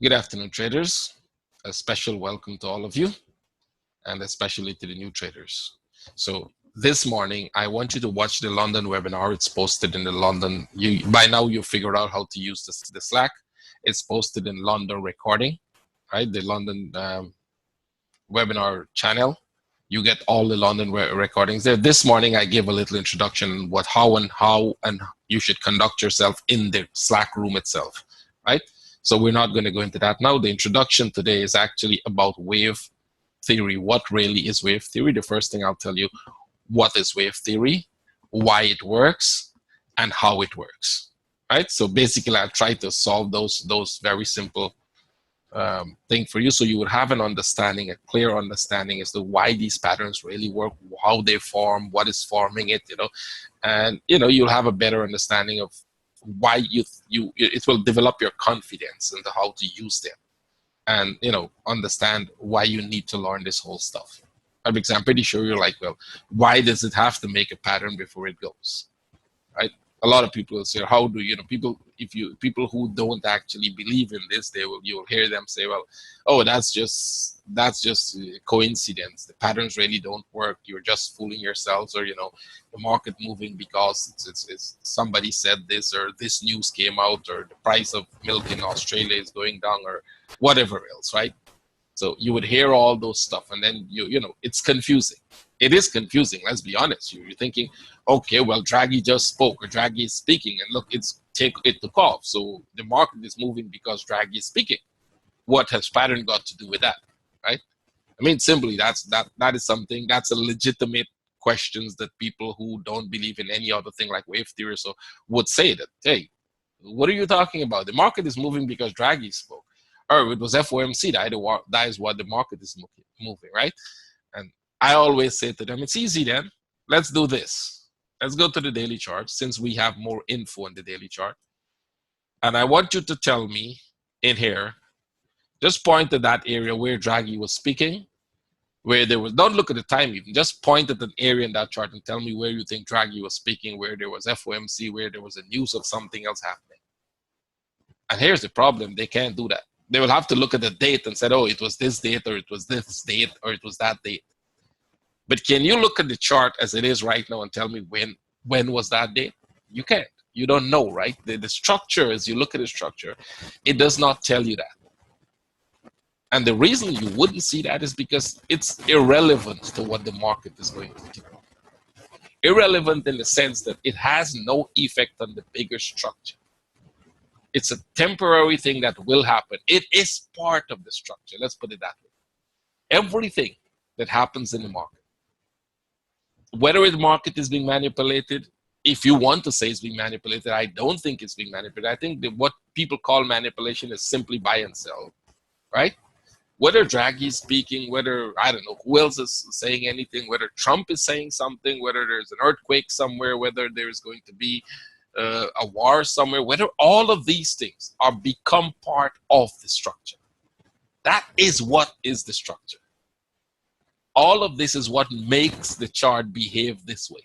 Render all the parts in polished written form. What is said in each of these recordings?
Good afternoon, traders. A special welcome to all of you, and especially to the new traders. So this morning, I want you to watch the London webinar. It's posted in the London. By now, you figured out how to use the Slack. It's posted in London recording, right? The London webinar channel. You get all the London recordings there. This morning, I gave a little introduction on how you should conduct yourself in the Slack room itself, right? So we're not going to go into that now. The introduction today is actually about wave theory. What really is wave theory? The first thing I'll tell you, what is wave theory, why it works, and how it works, right? So basically, I'll try to solve those very simple thing for you, so you would have an understanding, a clear understanding as to why these patterns really work, how they form, what is forming it, and you'll have a better understanding of why it will develop your confidence into how to use them, and understand why you need to learn this whole stuff. Because I'm pretty sure you're like, well, why does it have to make a pattern before it goes, right? A lot of people will say, how do people who don't actually believe in this, you'll hear them say, well, oh, that's just coincidence. The patterns really don't work. You're just fooling yourselves, or the market moving because it's somebody said this, or this news came out, or the price of milk in Australia is going down, or whatever else, right? So you would hear all those stuff, and then it's confusing. It is confusing, let's be honest. You're thinking, okay, well, Draghi just spoke, or Draghi is speaking, and look, it took off. So the market is moving because Draghi is speaking. What has pattern got to do with that, right? I mean, simply, that is something, that's a legitimate questions that people who don't believe in any other thing like wave theory so would say that, hey, what are you talking about? The market is moving because Draghi spoke. Or it was FOMC, that is what the market is moving, right? And I always say to them, it's easy then. Let's do this. Let's go to the daily chart, since we have more info on the daily chart. And I want you to tell me in here, just point to that area where Draghi was speaking, where there was, don't look at the time even, just point at an area in that chart and tell me where you think Draghi was speaking, where there was FOMC, where there was a news of something else happening. And here's the problem, they can't do that. They will have to look at the date and say, oh, it was this date, or it was this date, or it was that date. But can you look at the chart as it is right now and tell me when was that date? You can't. You don't know, right? The structure, as you look at the structure, it does not tell you that. And the reason you wouldn't see that is because it's irrelevant to what the market is going to do. Irrelevant in the sense that it has no effect on the bigger structure. It's a temporary thing that will happen. It is part of the structure. Let's put it that way. Everything that happens in the market, whether the market is being manipulated, if you want to say it's being manipulated, I don't think it's being manipulated. I think that what people call manipulation is simply buy and sell, right? Whether Draghi is speaking, whether, I don't know, who else is saying anything, whether Trump is saying something, whether there's an earthquake somewhere, whether there's going to be a war somewhere, whether all of these things are become part of the structure. That is what is the structure. All of this is what makes the chart behave this way.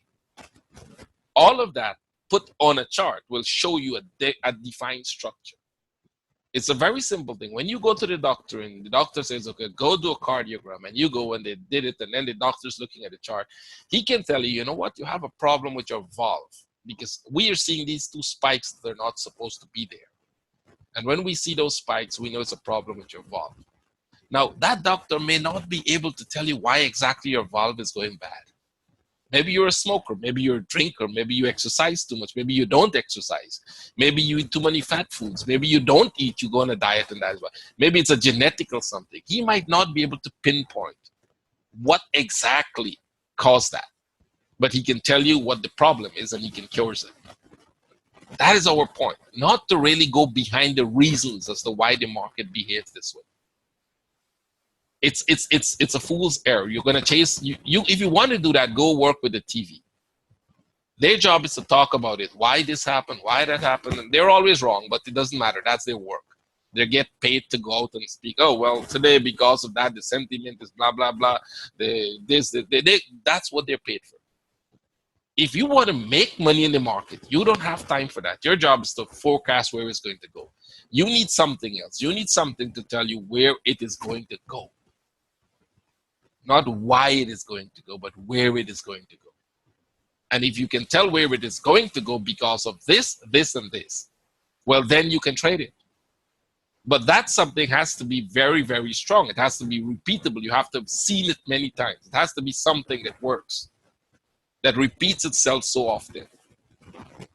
All of that put on a chart will show you a defined structure. It's a very simple thing. When you go to the doctor and the doctor says, okay, go do a cardiogram, and you go and they did it, and then the doctor's looking at the chart, he can tell you, you know what, you have a problem with your valve, because we are seeing these two spikes that are not supposed to be there. And when we see those spikes, we know it's a problem with your valve. Now, that doctor may not be able to tell you why exactly your valve is going bad. Maybe you're a smoker, maybe you're a drinker, maybe you exercise too much, maybe you don't exercise, maybe you eat too many fat foods, maybe you don't eat, you go on a diet and that's why. Maybe it's a genetic or something. He might not be able to pinpoint what exactly caused that, but he can tell you what the problem is and he can cure it. That is our point, not to really go behind the reasons as to why the market behaves this way. It's a fool's error. You're gonna chase you if you want to do that, go work with the TV. Their job is to talk about it. Why this happened, why that happened, and they're always wrong, but it doesn't matter. That's their work. They get paid to go out and speak. Oh well, today because of that, the sentiment is blah blah blah. That's what they're paid for. If you want to make money in the market, you don't have time for that. Your job is to forecast where it's going to go. You need something else. You need something to tell you where it is going to go. Not why it is going to go, but where it is going to go. And if you can tell where it is going to go because of this, this, and this, well, then you can trade it. But that something has to be very, very strong. It has to be repeatable. You have to have seen it many times. It has to be something that works, that repeats itself so often,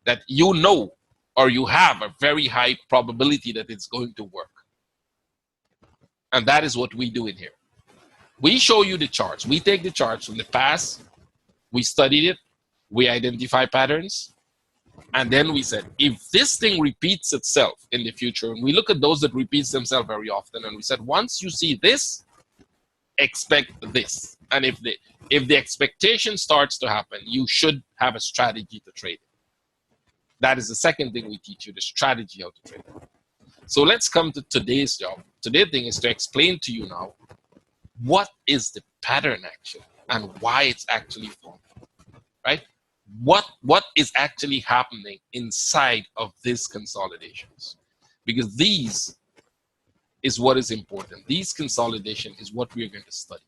that you know or you have a very high probability that it's going to work. And that is what we do in here. We show you the charts. We take the charts from the past, we studied it, we identify patterns, and then we said, if this thing repeats itself in the future, and we look at those that repeats themselves very often, and we said, once you see this, expect this. And if the expectation starts to happen, you should have a strategy to trade it. That is the second thing we teach you, the strategy how to trade it. So let's come to today's job. Today's thing is to explain to you now, what is the pattern actually, and why it's actually formed, right? What is actually happening inside of these consolidations? Because these is what is important. These consolidation is what we are going to study.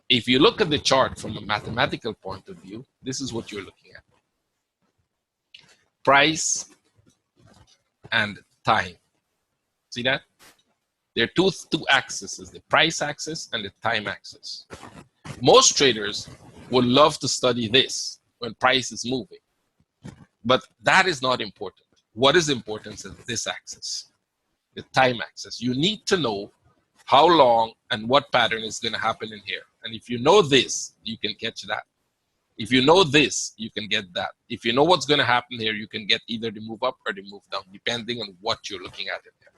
If you look at the chart from a mathematical point of view, this is what you're looking at. Price and time. See that? There are two axes, the price axis and the time axis. Most traders would love to study this when price is moving, but that is not important. What is important is this axis, the time axis. You need to know how long and what pattern is going to happen in here. And if you know this, you can catch that. If you know this, you can get that. If you know what's going to happen here, you can get either the move up or the move down, depending on what you're looking at in there.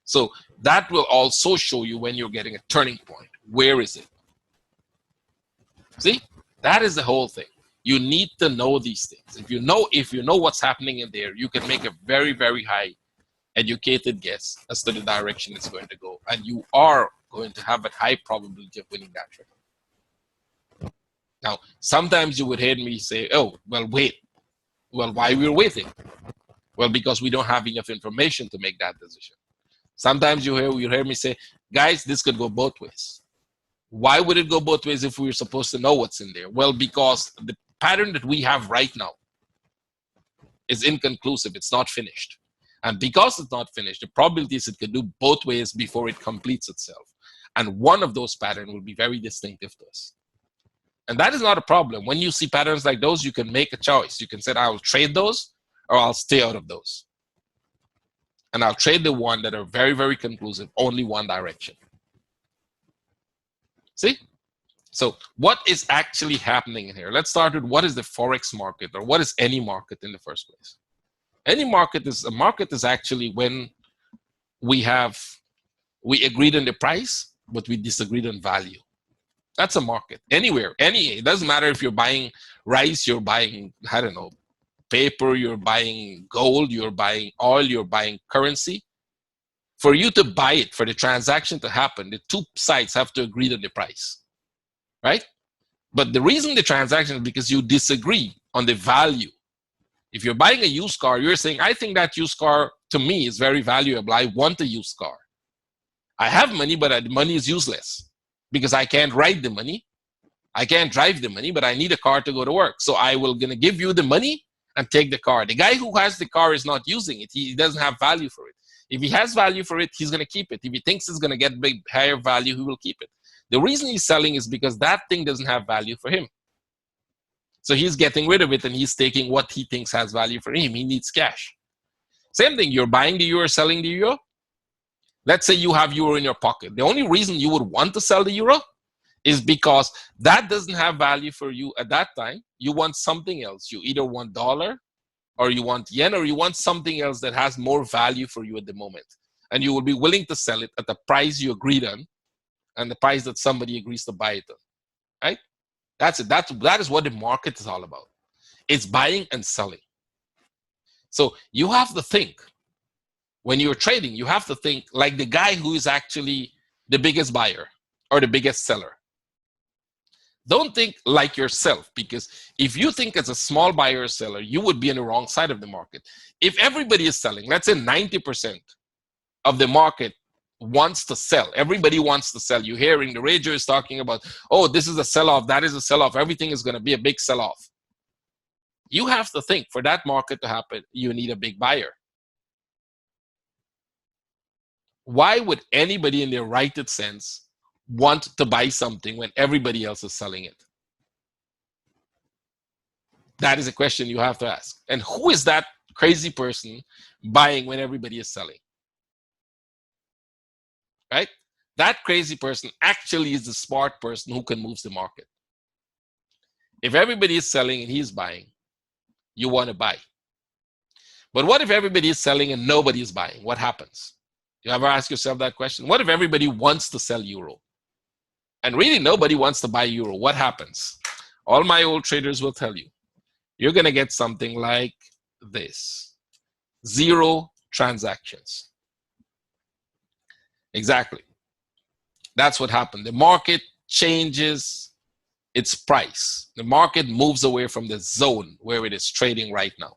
So that will also show you when you're getting a turning point. Where is it? See, that is the whole thing. You need to know these things. If you know what's happening in there, you can make a very, very high educated guess as to the direction it's going to go. And you are going to have a high probability of winning that trade. Now, sometimes you would hear me say, oh, well, wait. Well, why we're waiting? Well, because we don't have enough information to make that decision. Sometimes you hear me say, guys, this could go both ways. Why would it go both ways if we were supposed to know what's in there? Well, because the pattern that we have right now is inconclusive. It's not finished. And because it's not finished, the probability is it could do both ways before it completes itself. And one of those patterns will be very distinctive to us. And that is not a problem. When you see patterns like those, you can make a choice. You can say, I will trade those or I'll stay out of those. And I'll trade the one that are very, very conclusive, only one direction. See? So what is actually happening in here? Let's start with what is the Forex market, or what is any market in the first place? Any market is, a market is actually when we agreed on the price, but we disagreed on value. That's a market. Anywhere, it doesn't matter if you're buying rice, you're buying, I don't know, paper, you're buying gold, you're buying oil, you're buying currency. For you to buy it, for the transaction to happen, the two sides have to agree on the price, right? But the reason the transaction is because you disagree on the value. If you're buying a used car, you're saying, I think that used car to me is very valuable. I want a used car. I have money, but the money is useless because I can't ride the money. I can't drive the money, but I need a car to go to work. So I will gonna give you the money and take the car. The guy who has the car is not using it. He doesn't have value for it. If he has value for it, he's going to keep it. If he thinks it's going to get big, higher value, he will keep it. The reason he's selling is because that thing doesn't have value for him. So he's getting rid of it and he's taking what he thinks has value for him. He needs cash. Same thing, you're buying the euro, selling the euro. Let's say you have euro in your pocket. The only reason you would want to sell the euro is because that doesn't have value for you at that time. You want something else. You either want dollar or you want yen, or you want something else that has more value for you at the moment. And you will be willing to sell it at the price you agreed on and the price that somebody agrees to buy it on, right? That's it. That is what the market is all about. It's buying and selling. So you have to think, when you're trading, you have to think like the guy who is actually the biggest buyer or the biggest seller. Don't think like yourself, because if you think as a small buyer or seller, you would be on the wrong side of the market. If everybody is selling, let's say 90% of the market wants to sell. Everybody wants to sell. You're hearing the radio is talking about, oh, this is a sell-off, that is a sell-off, everything is going to be a big sell-off. You have to think, for that market to happen, you need a big buyer. Why would anybody in their righted sense want to buy something when everybody else is selling it? That is a question you have to ask. And who is that crazy person buying when everybody is selling? Right? That crazy person actually is the smart person who can move the market. If everybody is selling and he's buying, you want to buy. But what if everybody is selling and nobody is buying? What happens? You ever ask yourself that question? What if everybody wants to sell euro and really nobody wants to buy euro? What happens? All my old traders will tell you, you're going to get something like this: 0 transactions. Exactly. That's what happened. The market changes its price. The market moves away from the zone where it is trading right now.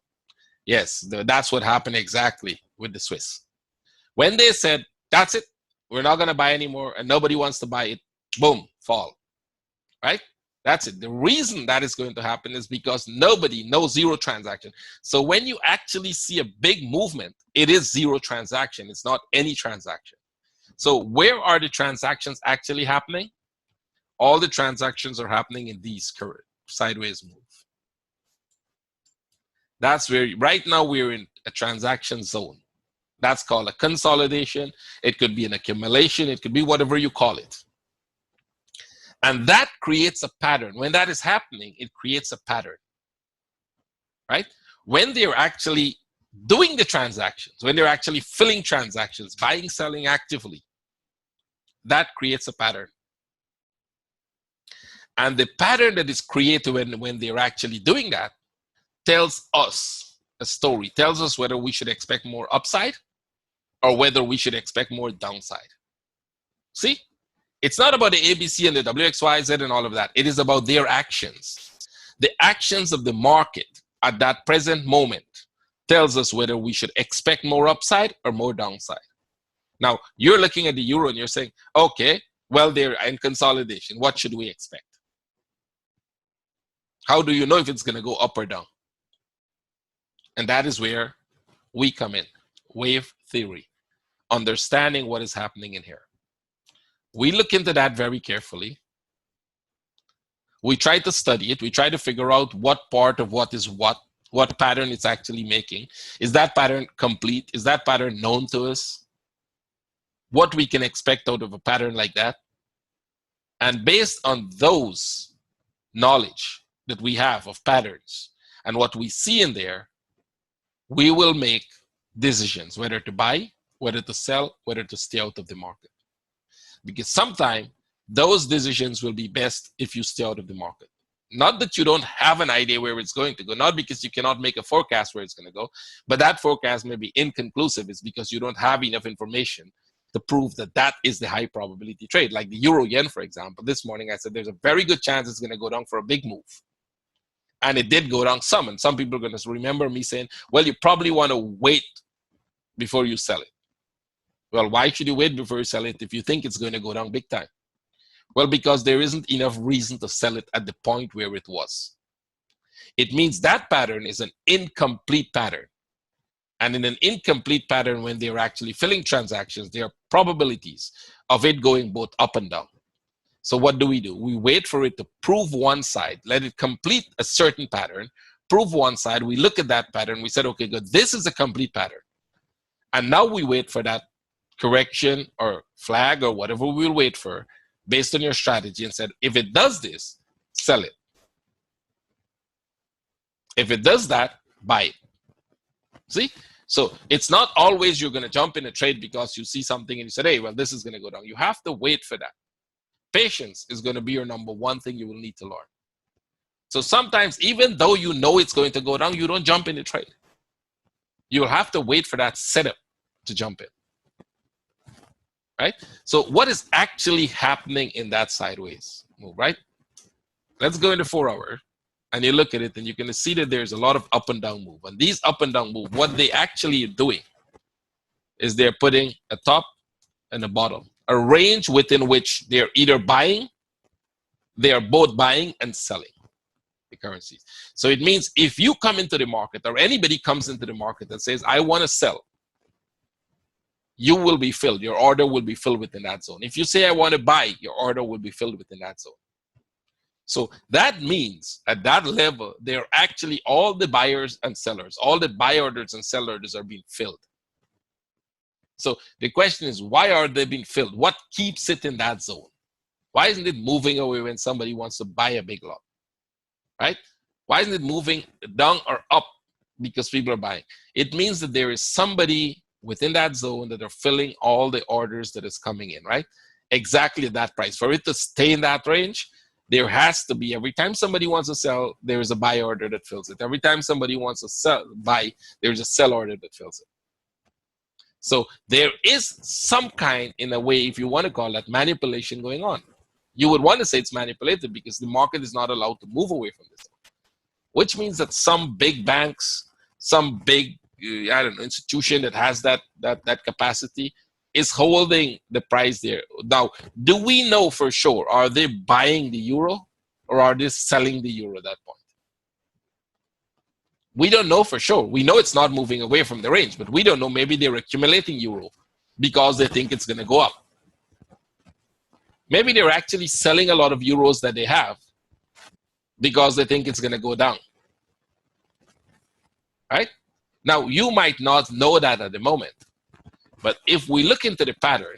Yes, that's what happened exactly with the Swiss. When they said, that's it, we're not going to buy anymore, and nobody wants to buy it, boom, fall. Right? That's it. The reason that is going to happen is because no 0 transaction. So when you actually see a big movement, it is 0 transaction. It's not any transaction. So where are the transactions actually happening? All the transactions are happening in these current sideways move. That's where right now we're in a transaction zone. That's called a consolidation. It could be an accumulation. It could be whatever you call it. And that creates a pattern. When that is happening, it creates a pattern, right? When they're actually doing the transactions, when they're actually filling transactions, buying, selling actively, that creates a pattern. And the pattern that is created when they're actually doing that tells us a story, tells us whether we should expect more upside or whether we should expect more downside. See? It's not about the ABC and the WXYZ and all of that. It is about their actions. The actions of the market at that present moment tells us whether we should expect more upside or more downside. Now, you're looking at the euro and you're saying, okay, well, they're in consolidation. What should we expect? How do you know if it's going to go up or down? And that is where we come in. Wave theory. Understanding what is happening in here. We look into that very carefully. We try to study it. We try to figure out what part of what is what pattern it's actually making. Is that pattern complete? Is that pattern known to us? What we can expect out of a pattern like that? And based on those knowledge that we have of patterns and what we see in there, we will make decisions, whether to buy, whether to sell, whether to stay out of the market. Because sometimes those decisions will be best if you stay out of the market. Not that you don't have an idea where it's going to go, not because you cannot make a forecast where it's going to go, but that forecast may be inconclusive. It's because you don't have enough information to prove that that is the high probability trade. Like the euro yen, for example, this morning I said there's a very good chance it's going to go down for a big move. And it did go down some, and some people are going to remember me saying, well, you probably want to wait before you sell it. Well, why should you wait before you sell it if you think it's going to go down big time? Well, because there isn't enough reason to sell it at the point where it was. It means that pattern is an incomplete pattern. And in an incomplete pattern, when they're actually filling transactions, there are probabilities of it going both up and down. So what do? We wait for it to prove one side, let it complete a certain pattern, prove one side. We look at that pattern. We said, okay, good, this is a complete pattern. And now we wait for that correction or flag or whatever we'll wait for based on your strategy, and said, if it does this, sell it. If it does that, buy it. See? So it's not always you're going to jump in a trade because you see something and you said, hey, well, this is going to go down. You have to wait for that. Patience is going to be your number one thing you will need to learn. So sometimes, even though you know it's going to go down, you don't jump in the trade. You'll have to wait for that setup to jump in. Right? So what is actually happening in that sideways move, right? Let's go into 4 hour, and you look at it, and you can see that there's a lot of up and down move. And these up and down move, what they actually are doing is they're putting a top and a bottom, a range within which they're either buying, they are both buying and selling the currencies. So it means if you come into the market, or anybody comes into the market and says, I want to sell, you will be filled. Your order will be filled within that zone. If you say, I want to buy, your order will be filled within that zone. So that means at that level, they're actually all the buyers and sellers, all the buy orders and sell orders are being filled. So the question is, why are they being filled? What keeps it in that zone? Why isn't it moving away when somebody wants to buy a big lot, right? Why isn't it moving down or up because people are buying? It means that there is somebody within that zone that are filling all the orders that is coming in, right? Exactly at that price. For it to stay in that range, there has to be, every time somebody wants to sell, there is a buy order that fills it. Every time somebody wants to buy, there's a sell order that fills it. So there is some kind, in a way, if you want to call that, manipulation going on. You would want to say it's manipulated because the market is not allowed to move away from this, which means that some big banks, some big, I don't know, institution that has that capacity is holding the price there. Now, do we know for sure, are they buying the euro or are they selling the euro at that point? We don't know for sure. We know it's not moving away from the range, but we don't know. Maybe they're accumulating euro because they think it's going to go up. Maybe they're actually selling a lot of euros that they have because they think it's going to go down. Right? Now, you might not know that at the moment, but if we look into the pattern,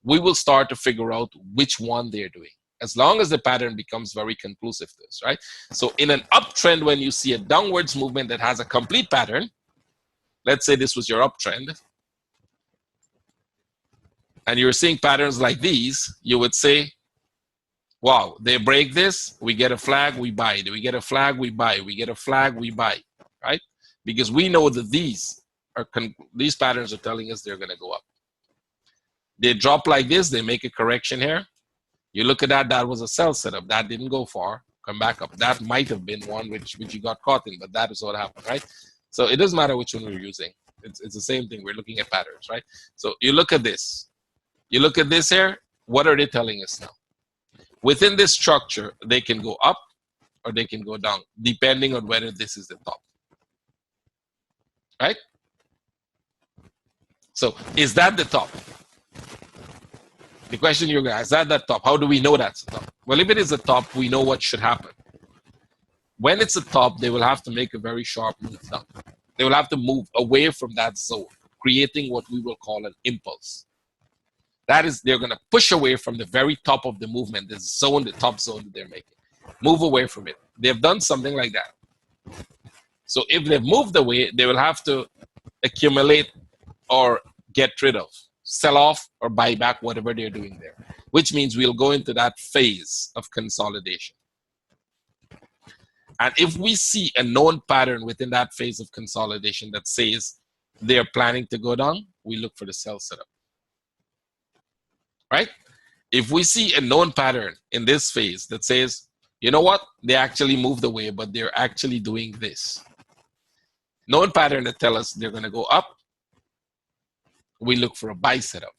we will start to figure out which one they're doing, as long as the pattern becomes very conclusive to us, right? So in an uptrend, when you see a downwards movement that has a complete pattern, let's say this was your uptrend, and you're seeing patterns like these, you would say, wow, they break this, we get a flag, we buy. We get a flag, we buy. We get a flag, we buy, right? Because we know that these patterns are telling us they're going to go up. They drop like this, they make a correction here. You look at that, that was a sell setup. That didn't go far, come back up. That might have been one which you got caught in, but that is what happened, right? So it doesn't matter which one we're using. It's the same thing. We're looking at patterns, right? So you look at this. You look at this here, what are they telling us now? Within this structure, they can go up or they can go down, depending on whether this is the top, right? So is that the top? The question you're going to ask, is that the top? How do we know that's the top? Well, if it is the top, we know what should happen. When it's the top, they will have to make a very sharp move down. They will have to move away from that zone, creating what we will call an impulse. That is, they're going to push away from the very top of the movement, the zone, the top zone that they're making. Move away from it. They've done something like that. So if they've moved away, they will have to accumulate or get rid of, sell off or buy back whatever they're doing there, which means we'll go into that phase of consolidation. And if we see a known pattern within that phase of consolidation that says they're planning to go down, we look for the sell setup. Right? If we see a known pattern in this phase that says, you know what, they actually moved away, but they're actually doing this. Known pattern that tells us they're going to go up, we look for a buy setup.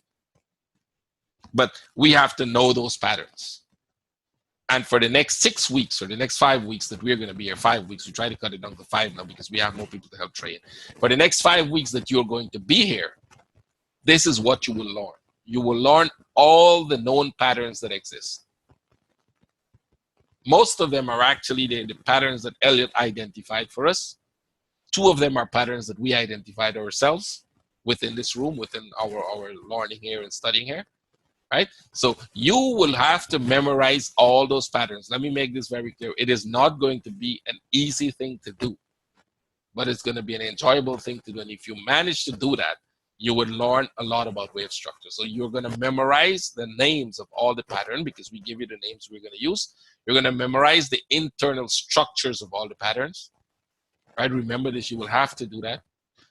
But we have to know those patterns. And for the next 6 weeks or the next 5 weeks that we're going to be here, 5 weeks, we try to cut it down to 5 now because we have more people to help train. For the next 5 weeks that you're going to be here, this is what you will learn. You will learn all the known patterns that exist. Most of them are actually the patterns that Elliot identified for us. 2 of them are patterns that we identified ourselves within this room, within our learning here and studying here, right? So you will have to memorize all those patterns. Let me make this very clear. It is not going to be an easy thing to do, but it's going to be an enjoyable thing to do. And if you manage to do that, you would learn a lot about wave structure. So you're going to memorize the names of all the pattern because we give you the names we're going to use. You're going to memorize the internal structures of all the patterns, right? Remember this, you will have to do that.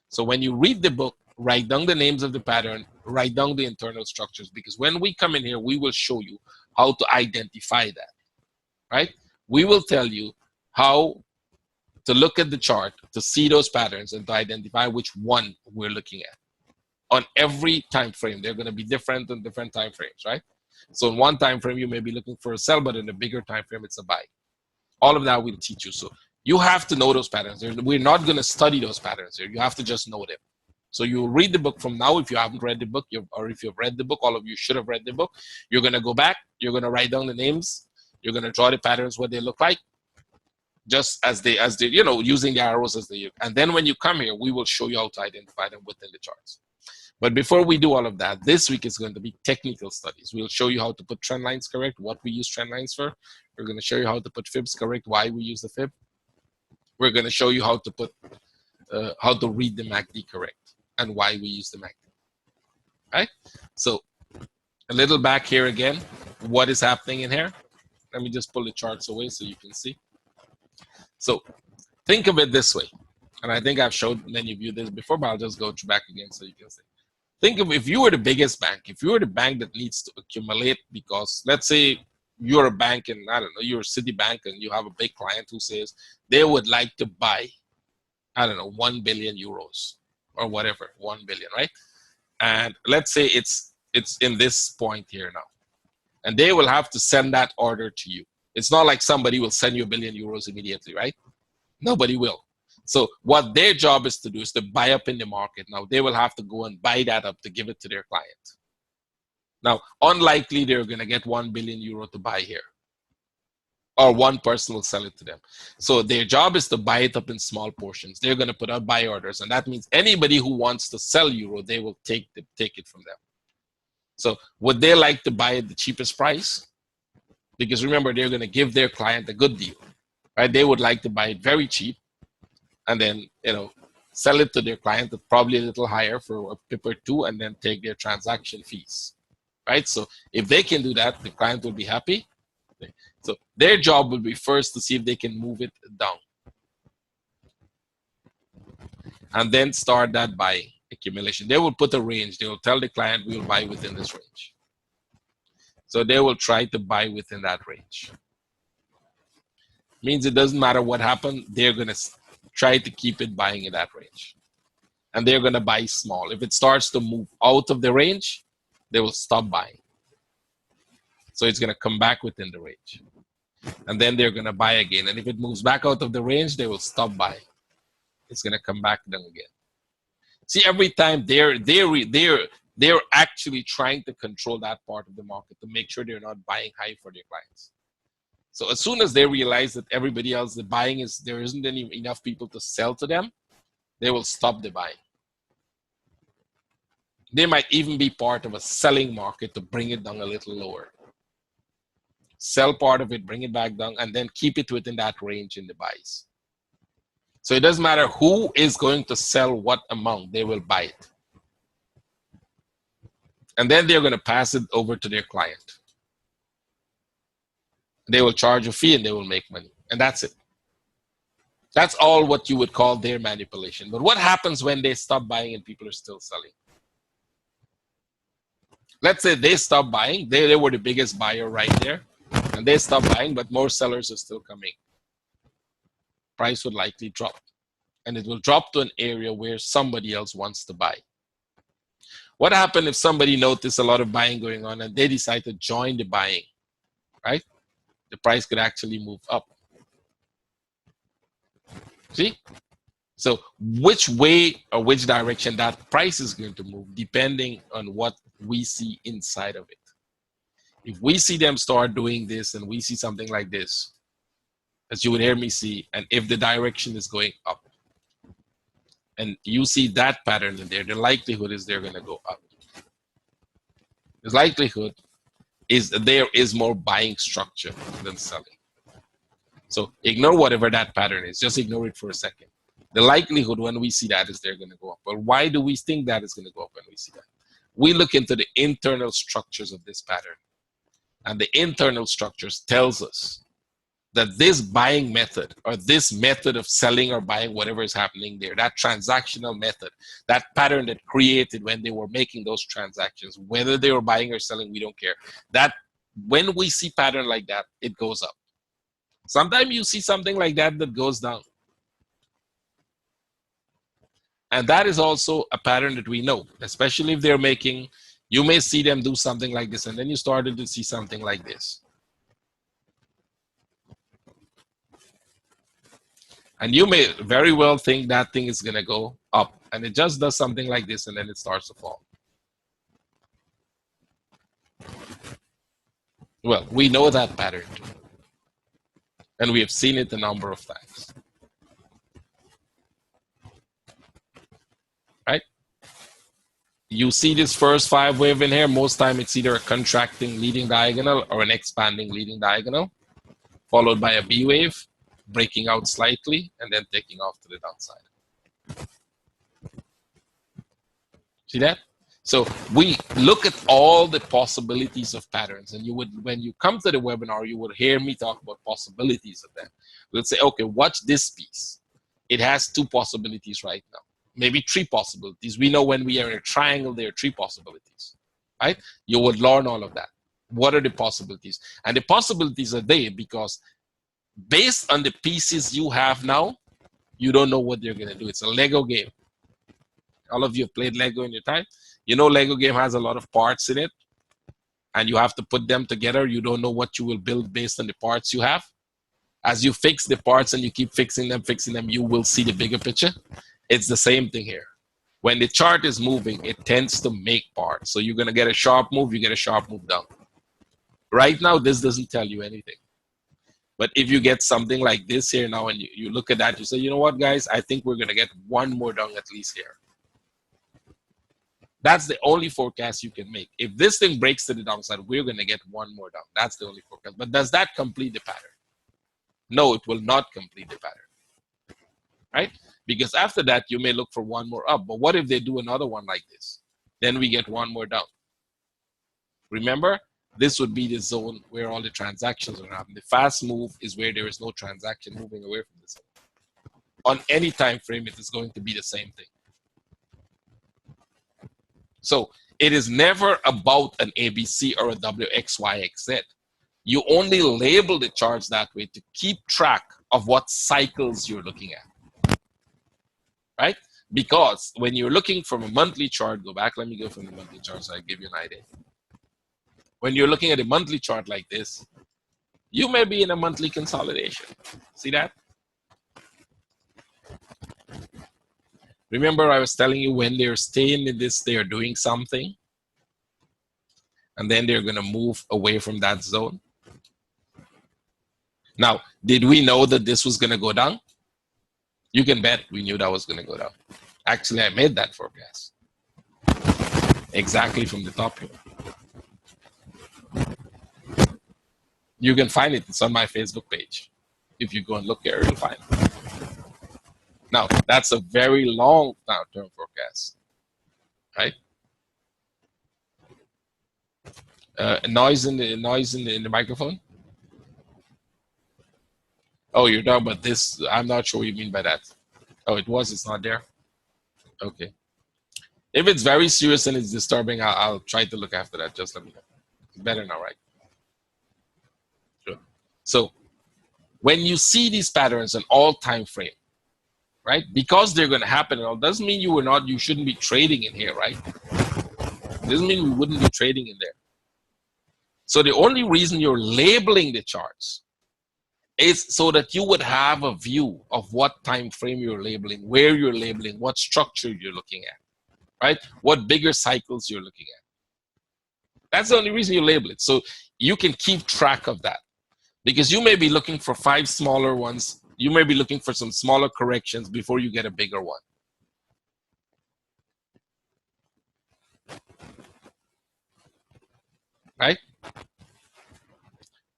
So when you read the book, write down the names of the pattern, write down the internal structures, because when we come in here, we will show you how to identify that. right? We will tell you how to look at the chart to see those patterns and to identify which one we're looking at. On every time frame, they're going to be different in different time frames, right? So in one time frame, you may be looking for a sell, but in a bigger time frame, it's a buy. All of that we'll teach you. So you have to know those patterns. We're not going to study those patterns here. You have to just know them. So you read the book from now. If you haven't read the book, or if you've read the book, all of you should have read the book. You're going to go back. You're going to write down the names. You're going to draw the patterns, what they look like, just as they, you know, using the arrows as they. And then when you come here, we will show you how to identify them within the charts. But before we do all of that, this week is going to be technical studies. We'll show you how to put trend lines correct, what we use trend lines for. We're going to show you how to put fibs correct, why we use the fib. We're going to show you how to put, how to read the MACD correct and why we use the MACD. Right? So a little back here again, what is happening in here? Let me just pull the charts away so you can see. So think of it this way. And I think I've showed many of you this before, but I'll just go back again so you can see. Think of if you were the biggest bank, if you were the bank that needs to accumulate, because let's say you're a bank and I don't know, you're a Citibank and you have a big client who says they would like to buy, I don't know, 1 billion euros or whatever, 1 billion, right? And let's say it's in this point here now. And they will have to send that order to you. It's not like somebody will send you 1 billion euros immediately, right? Nobody will. So what their job is to do is to buy up in the market. Now they will have to go and buy that up to give it to their client. Now, unlikely they're going to get 1 billion euro to buy here, or one person will sell it to them. So their job is to buy it up in small portions. They're going to put out buy orders, and that means anybody who wants to sell euro, they will take it from them. So would they like to buy at the cheapest price? Because remember, they're going to give their client a good deal, right? They would like to buy it very cheap, and then, you know, sell it to their client at probably a little higher for a pip or two, and then take their transaction fees, right? So if they can do that, the client will be happy. So their job will be first to see if they can move it down, and then start that buying accumulation. They will put a range. They will tell the client, we will buy within this range. So they will try to buy within that range. Means it doesn't matter what happened, they're going to try to keep it buying in that range. And they're going to buy small. If it starts to move out of the range, they will stop buying. So it's going to come back within the range. And then they're going to buy again. And if it moves back out of the range, they will stop buying. It's going to come back down again. See, every time they're actually trying to control that part of the market to make sure they're not buying high for their clients. So as soon as they realize that everybody else, the buying is, there isn't enough people to sell to them, they will stop the buying. They might even be part of a selling market to bring it down a little lower. Sell part of it, bring it back down, and then keep it within that range in the buys. So it doesn't matter who is going to sell what amount, they will buy it. And then they're going to pass it over to their client. They will charge a fee and they will make money. And that's it. That's all what you would call their manipulation. But what happens when they stop buying and people are still selling? Let's say they stop buying. They were the biggest buyer right there. And they stop buying, but more sellers are still coming. Price would likely drop. And it will drop to an area where somebody else wants to buy. What happened if somebody noticed a lot of buying going on and they decide to join the buying, right? The price could actually move up. See? So which way or which direction that price is going to move depending on what we see inside of it. If we see them start doing this and we see something like this, as you would hear me see, and if the direction is going up, and you see that pattern in there, the likelihood is they're going to go up. The likelihood is there is more buying structure than selling. So ignore whatever that pattern is. Just ignore it for a second. The likelihood when we see that is they're going to go up. But why do we think that is going to go up when we see that? We look into the internal structures of this pattern. And the internal structures tells us that this buying method or this method of selling or buying whatever is happening there, that transactional method, that pattern that created when they were making those transactions, whether they were buying or selling, we don't care. That when we see pattern like that, it goes up. Sometimes you see something like that that goes down. And that is also a pattern that we know, especially if they're making, you may see them do something like this, and then you started to see something like this. And you may very well think that thing is going to go up, and it just does something like this, and then it starts to fall. Well, we know that pattern, and we have seen it a number of times. Right? You see this first 5 wave in here, most time it's either a contracting leading diagonal or an expanding leading diagonal, followed by a B wave, breaking out slightly, and then taking off to the downside. See that? So we look at all the possibilities of patterns, and you would, when you come to the webinar, you would hear me talk about possibilities of them. We'll say, okay, watch this piece. It has 2 possibilities right now, maybe 3 possibilities. We know when we are in a triangle, there are 3 possibilities, right? You would learn all of that. What are the possibilities? And the possibilities are there because based on the pieces you have now, you don't know what they're going to do. It's a Lego game. All of you have played Lego in your time. You know, Lego game has a lot of parts in it, and you have to put them together. You don't know what you will build based on the parts you have. As you fix the parts and you keep fixing them, you will see the bigger picture. It's the same thing here. When the chart is moving, it tends to make parts. So you're going to get a sharp move, you get a sharp move down. Right now, this doesn't tell you anything. But if you get something like this here now, and you look at that, you say, you know what, guys, I think we're going to get one more down at least here. That's the only forecast you can make. If this thing breaks to the downside, we're going to get one more down. That's the only forecast. But does that complete the pattern? No, it will not complete the pattern. Right? Because after that, you may look for one more up. But what if they do another one like this? Then we get one more down. Remember, this would be the zone where all the transactions are happening. The fast move is where there is no transaction moving away from the zone. On any time frame, it is going to be the same thing. So it is never about an ABC or a WXYXZ. You only label the charts that way to keep track of what cycles you're looking at, right? Because when you're looking from a monthly chart, go back, let me go from the monthly chart so I give you an idea. When you're looking at a monthly chart like this, you may be in a monthly consolidation. See that? Remember I was telling you when they're staying in this, they're doing something, and then they're going to move away from that zone. Now, did we know that this was going to go down? You can bet we knew that was going to go down. Actually, I made that forecast. Exactly from the top here. You can find it. It's on my Facebook page. If you go and look there, you'll find it. Now, that's a very long term forecast, right? Noise in the microphone. Oh, you're talking about this. I'm not sure what you mean by that. Oh, it's not there. Okay. If it's very serious and it's disturbing, I'll try to look after that. Just let me know. It's better now, right? Sure. So when you see these patterns in all time frame, right? Because they're going to happen, it all doesn't mean you shouldn't be trading in here, right? It doesn't mean we wouldn't be trading in there. So the only reason you're labeling the charts is so that you would have a view of what time frame you're labeling, where you're labeling, what structure you're looking at, right? What bigger cycles you're looking at. That's the only reason you label it. So you can keep track of that, because you may be looking for 5 smaller ones. You may be looking for some smaller corrections before you get a bigger one. Right?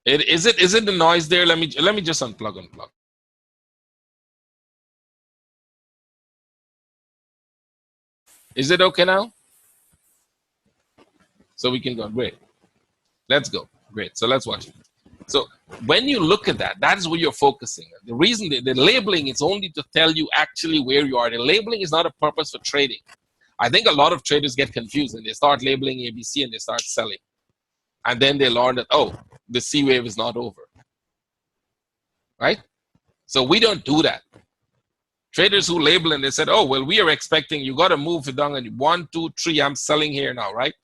Is it the noise there? Let me just unplug. Is it okay now? So we can go. Great. Let's go. Great. So let's watch it. So when you look at that, that is where you're focusing. The reason the labeling is only to tell you actually where you are. The labeling is not a purpose for trading. I think a lot of traders get confused and they start labeling ABC and they start selling. And then they learn that, oh, the C wave is not over. right? So we don't do that. Traders who label and they said, oh, well, we are expecting you got to move it down and 1, 2, 3, I'm selling here now, right?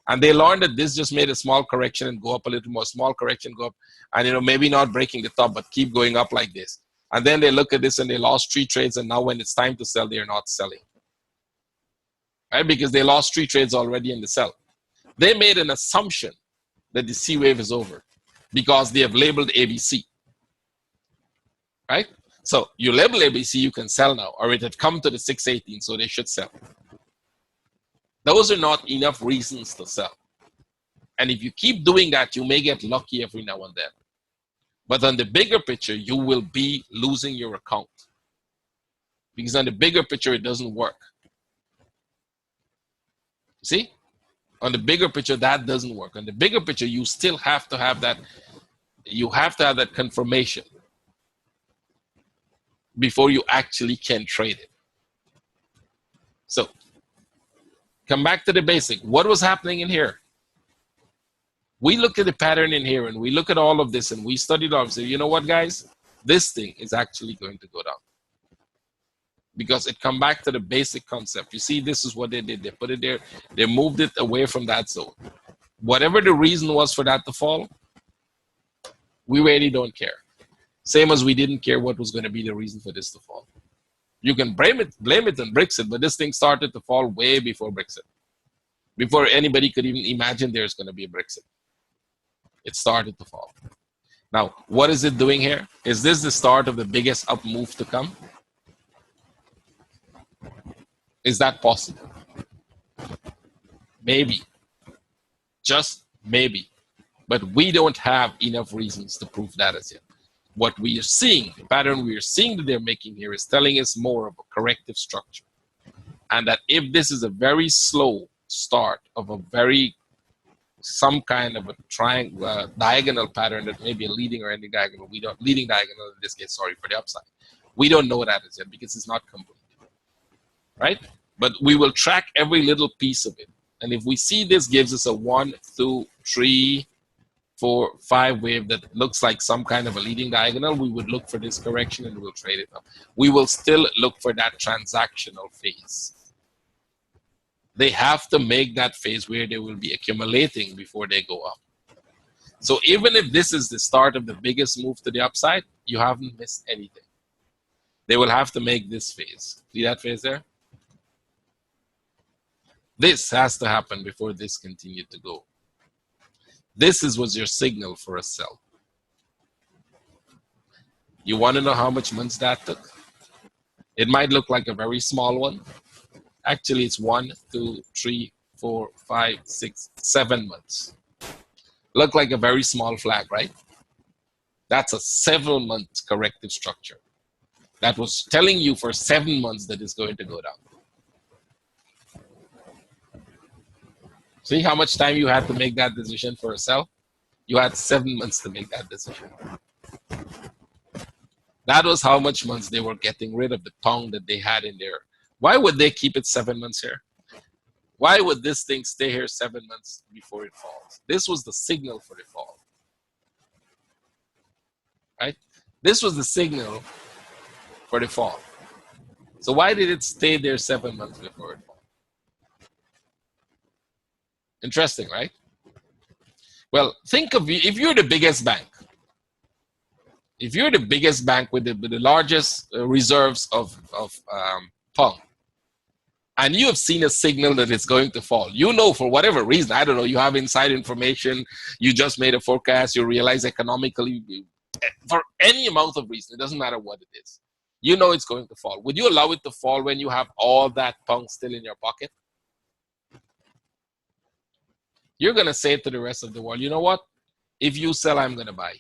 And they learned that this just made a small correction and go up a little more, small correction, go up, and maybe not breaking the top, but keep going up like this. And then they look at this and they lost 3 trades, and now when it's time to sell, they're not selling, right? Because they lost 3 trades already in the sell. They made an assumption that the C wave is over because they have labeled ABC, right? So you label ABC, you can sell now, or it had come to the 618, so they should sell. Those are not enough reasons to sell. And if you keep doing that, you may get lucky every now and then. But on the bigger picture, you will be losing your account. Because on the bigger picture, it doesn't work. See? On the bigger picture, that doesn't work. On the bigger picture, you still have to have that. You have to have that confirmation before you actually can trade it. So, come back to the basic. What was happening in here? We look at the pattern in here and we look at all of this and we studied all of it. You know what, guys? This thing is actually going to go down. Because it come back to the basic concept. You see, this is what they did. They put it there. They moved it away from that zone. Whatever the reason was for that to fall, we really don't care. Same as we didn't care what was going to be the reason for this to fall. You can blame it on Brexit, but this thing started to fall way before Brexit. Before anybody could even imagine there's going to be a Brexit. It started to fall. Now, what is it doing here? Is this the start of the biggest up move to come? Is that possible? Maybe. Just maybe. But we don't have enough reasons to prove that as yet. What we are seeing, the pattern we are seeing that they're making here is telling us more of a corrective structure. And that if this is a very slow start of a some kind of a triangle, diagonal pattern that may be a leading or ending diagonal, leading diagonal in this case, sorry, for the upside. We don't know that as yet because it's not complete, right? But we will track every little piece of it. And if we see this gives us a 1, 2, 3, 4, 5 wave that looks like some kind of a leading diagonal, we would look for this correction and we'll trade it up. We will still look for that transactional phase. They have to make that phase where they will be accumulating before they go up. So even if this is the start of the biggest move to the upside, you haven't missed anything. They will have to make this phase. See that phase there? This has to happen before this continued to go. This was your signal for a sell. You want to know how much months that took? It might look like a very small one. Actually, it's 1, 2, 3, 4, 5, 6, 7 months. Look like a very small flag, right? That's a 7-month corrective structure. That was telling you for 7 months that it's going to go down. See how much time you had to make that decision for a sell? You had 7 months to make that decision. That was how much months they were getting rid of the tongue that they had in there. Why would they keep it 7 months here? Why would this thing stay here 7 months before it falls? This was the signal for the fall. Right? This was the signal for the fall. So why did it stay there 7 months before it falls? Interesting, right? Well, think of if you're the biggest bank. If you're the biggest bank with the largest reserves of Pong, and you have seen a signal that it's going to fall, you know, for whatever reason, I don't know, you have inside information, you just made a forecast, you realize economically, for any amount of reason, it doesn't matter what it is, you know it's going to fall. Would you allow it to fall when you have all that Pong still in your pocket? You're going to say to the rest of the world, you know what? If you sell, I'm going to buy.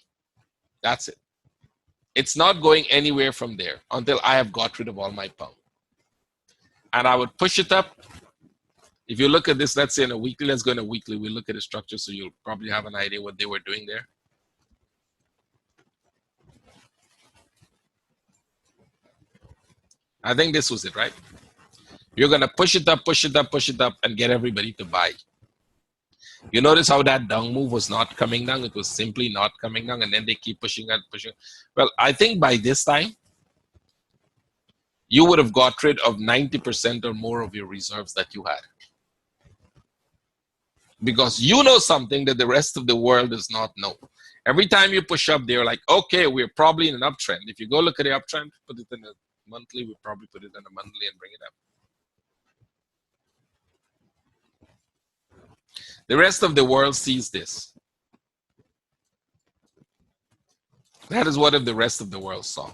That's it. It's not going anywhere from there until I have got rid of all my Pong. And I would push it up. If you look at this, let's say in a weekly, let's go in a weekly. We'll look at the structure so you'll probably have an idea what they were doing there. I think this was it, right? You're going to push it up, push it up, push it up, and get everybody to buy. You notice how that down move was not coming down? It was simply not coming down, and then they keep pushing and pushing. Well, I think by this time, you would have got rid of 90% or more of your reserves that you had. Because you know something that the rest of the world does not know. Every time you push up, they're like, okay, we're probably in an uptrend. If you go look at the uptrend, put it in a monthly, we probably put it in a monthly and bring it up. The rest of the world sees this. That is what if the rest of the world saw.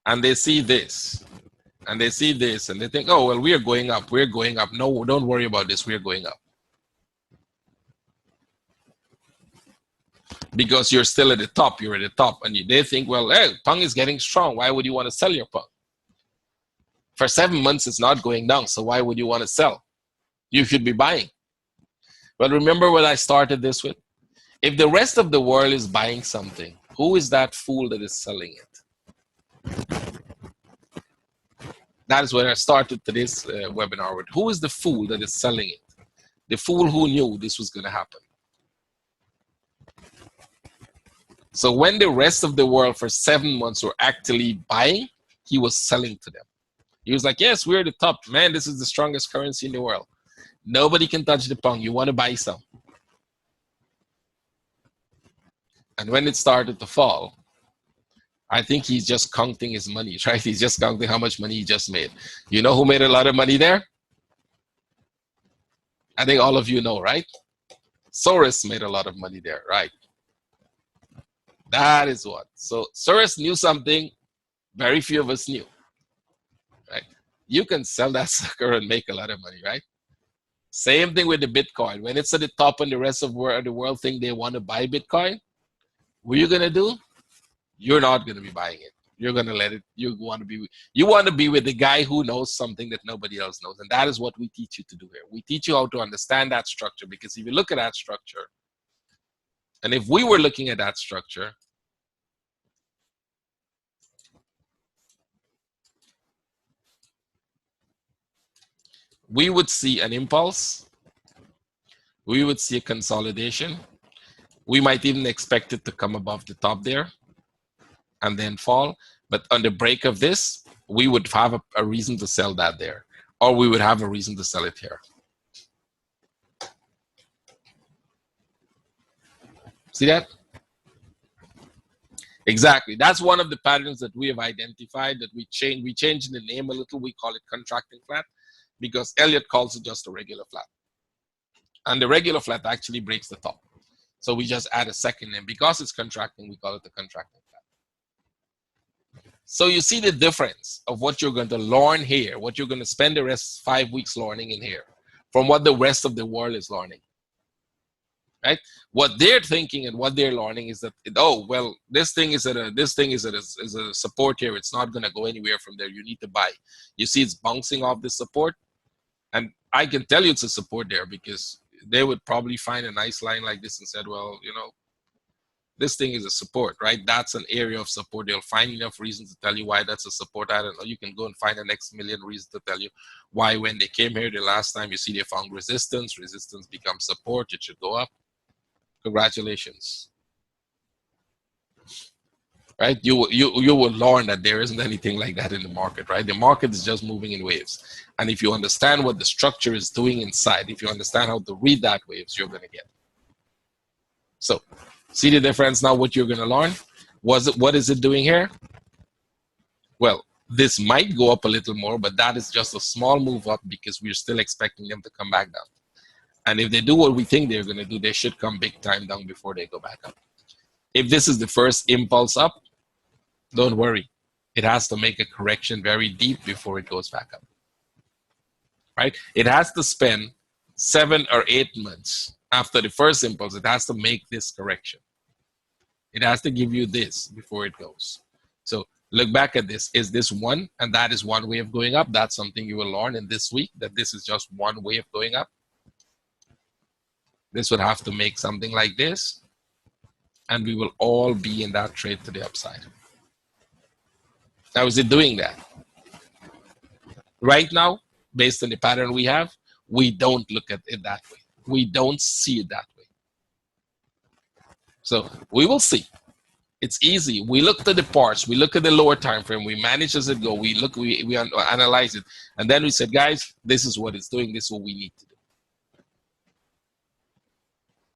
And they see this, and they see this, and they think, oh, well, we are going up. We're going up. No, don't worry about this. We're going up. Because you're still at the top. You're at the top. And they think, well, hey, Pung is getting strong. Why would you want to sell your Pung? For 7 months, it's not going down. So why would you want to sell? You should be buying. But remember what I started this with? If the rest of the world is buying something, who is that fool that is selling it? That is where I started today's webinar with. Who is the fool that is selling it? The fool who knew this was going to happen. So when the rest of the world for 7 months were actually buying, he was selling to them. He was like, yes, we're at the top. Man, this is the strongest currency in the world. Nobody can touch the Pung. You want to buy some. And when it started to fall, I think he's just counting his money, right? He's just counting how much money he just made. You know who made a lot of money there? I think all of you know, right? Soros made a lot of money there, right? That is what. So Soros knew something very few of us knew, right? You can sell that sucker and make a lot of money, right? Same thing with the Bitcoin. When it's at the top and the rest of the world think they want to buy Bitcoin, what are you going to do? You're not going to be buying it. You're going to let it. You want to be with the guy who knows something that nobody else knows. And that is what we teach you to do here. We teach you how to understand that structure, because if you look at that structure, and if we were looking at that structure, we would see an impulse. We would see a consolidation. We might even expect it to come above the top there and then fall. But on the break of this, we would have a reason to sell that there, or we would have a reason to sell it here. See that? Exactly. That's one of the patterns that we have identified, that we changed the name a little. We call it contracting flat, because Elliott calls it just a regular flat. And the regular flat actually breaks the top. So we just add a second name. Because it's contracting, we call it the contracting flat. So you see the difference of what you're going to learn here, what you're going to spend the rest 5 weeks learning in here, from what the rest of the world is learning. Right? What they're thinking and what they're learning is that, oh, well, this thing is at a support here. It's not going to go anywhere from there. You need to buy. You see it's bouncing off the support. And I can tell you it's a support there, because they would probably find a nice line like this and said, well, you know, this thing is a support, right? That's an area of support. They'll find enough reasons to tell you why that's a support. I don't know. You can go and find the next million reasons to tell you why when they came here the last time, you see they found resistance. Resistance becomes support. It should go up. Congratulations. Right? You will learn that there isn't anything like that in the market, right? The market is just moving in waves. And if you understand what the structure is doing inside, if you understand how to read that waves, you're going to get. So, see the difference now, what you're going to learn? What is it doing here? Well, this might go up a little more, but that is just a small move up, because we're still expecting them to come back down. And if they do what we think they're going to do, they should come big time down before they go back up. If this is the first impulse up, don't worry. It has to make a correction very deep before it goes back up. Right? It has to spend 7 or 8 months after the first impulse. It has to make this correction. It has to give you this before it goes. So look back at this. Is this one? And that is one way of going up. That's something you will learn in this week, that this is just one way of going up. This would have to make something like this, and we will all be in that trade to the upside. Now, is it doing that? Right now, based on the pattern we have, we don't look at it that way. We don't see it that way. So we will see. It's easy. We look at the parts, we look at the lower time frame, we manage as it go, we analyze it, and then we said, guys, this is what it's doing, this is what we need to do.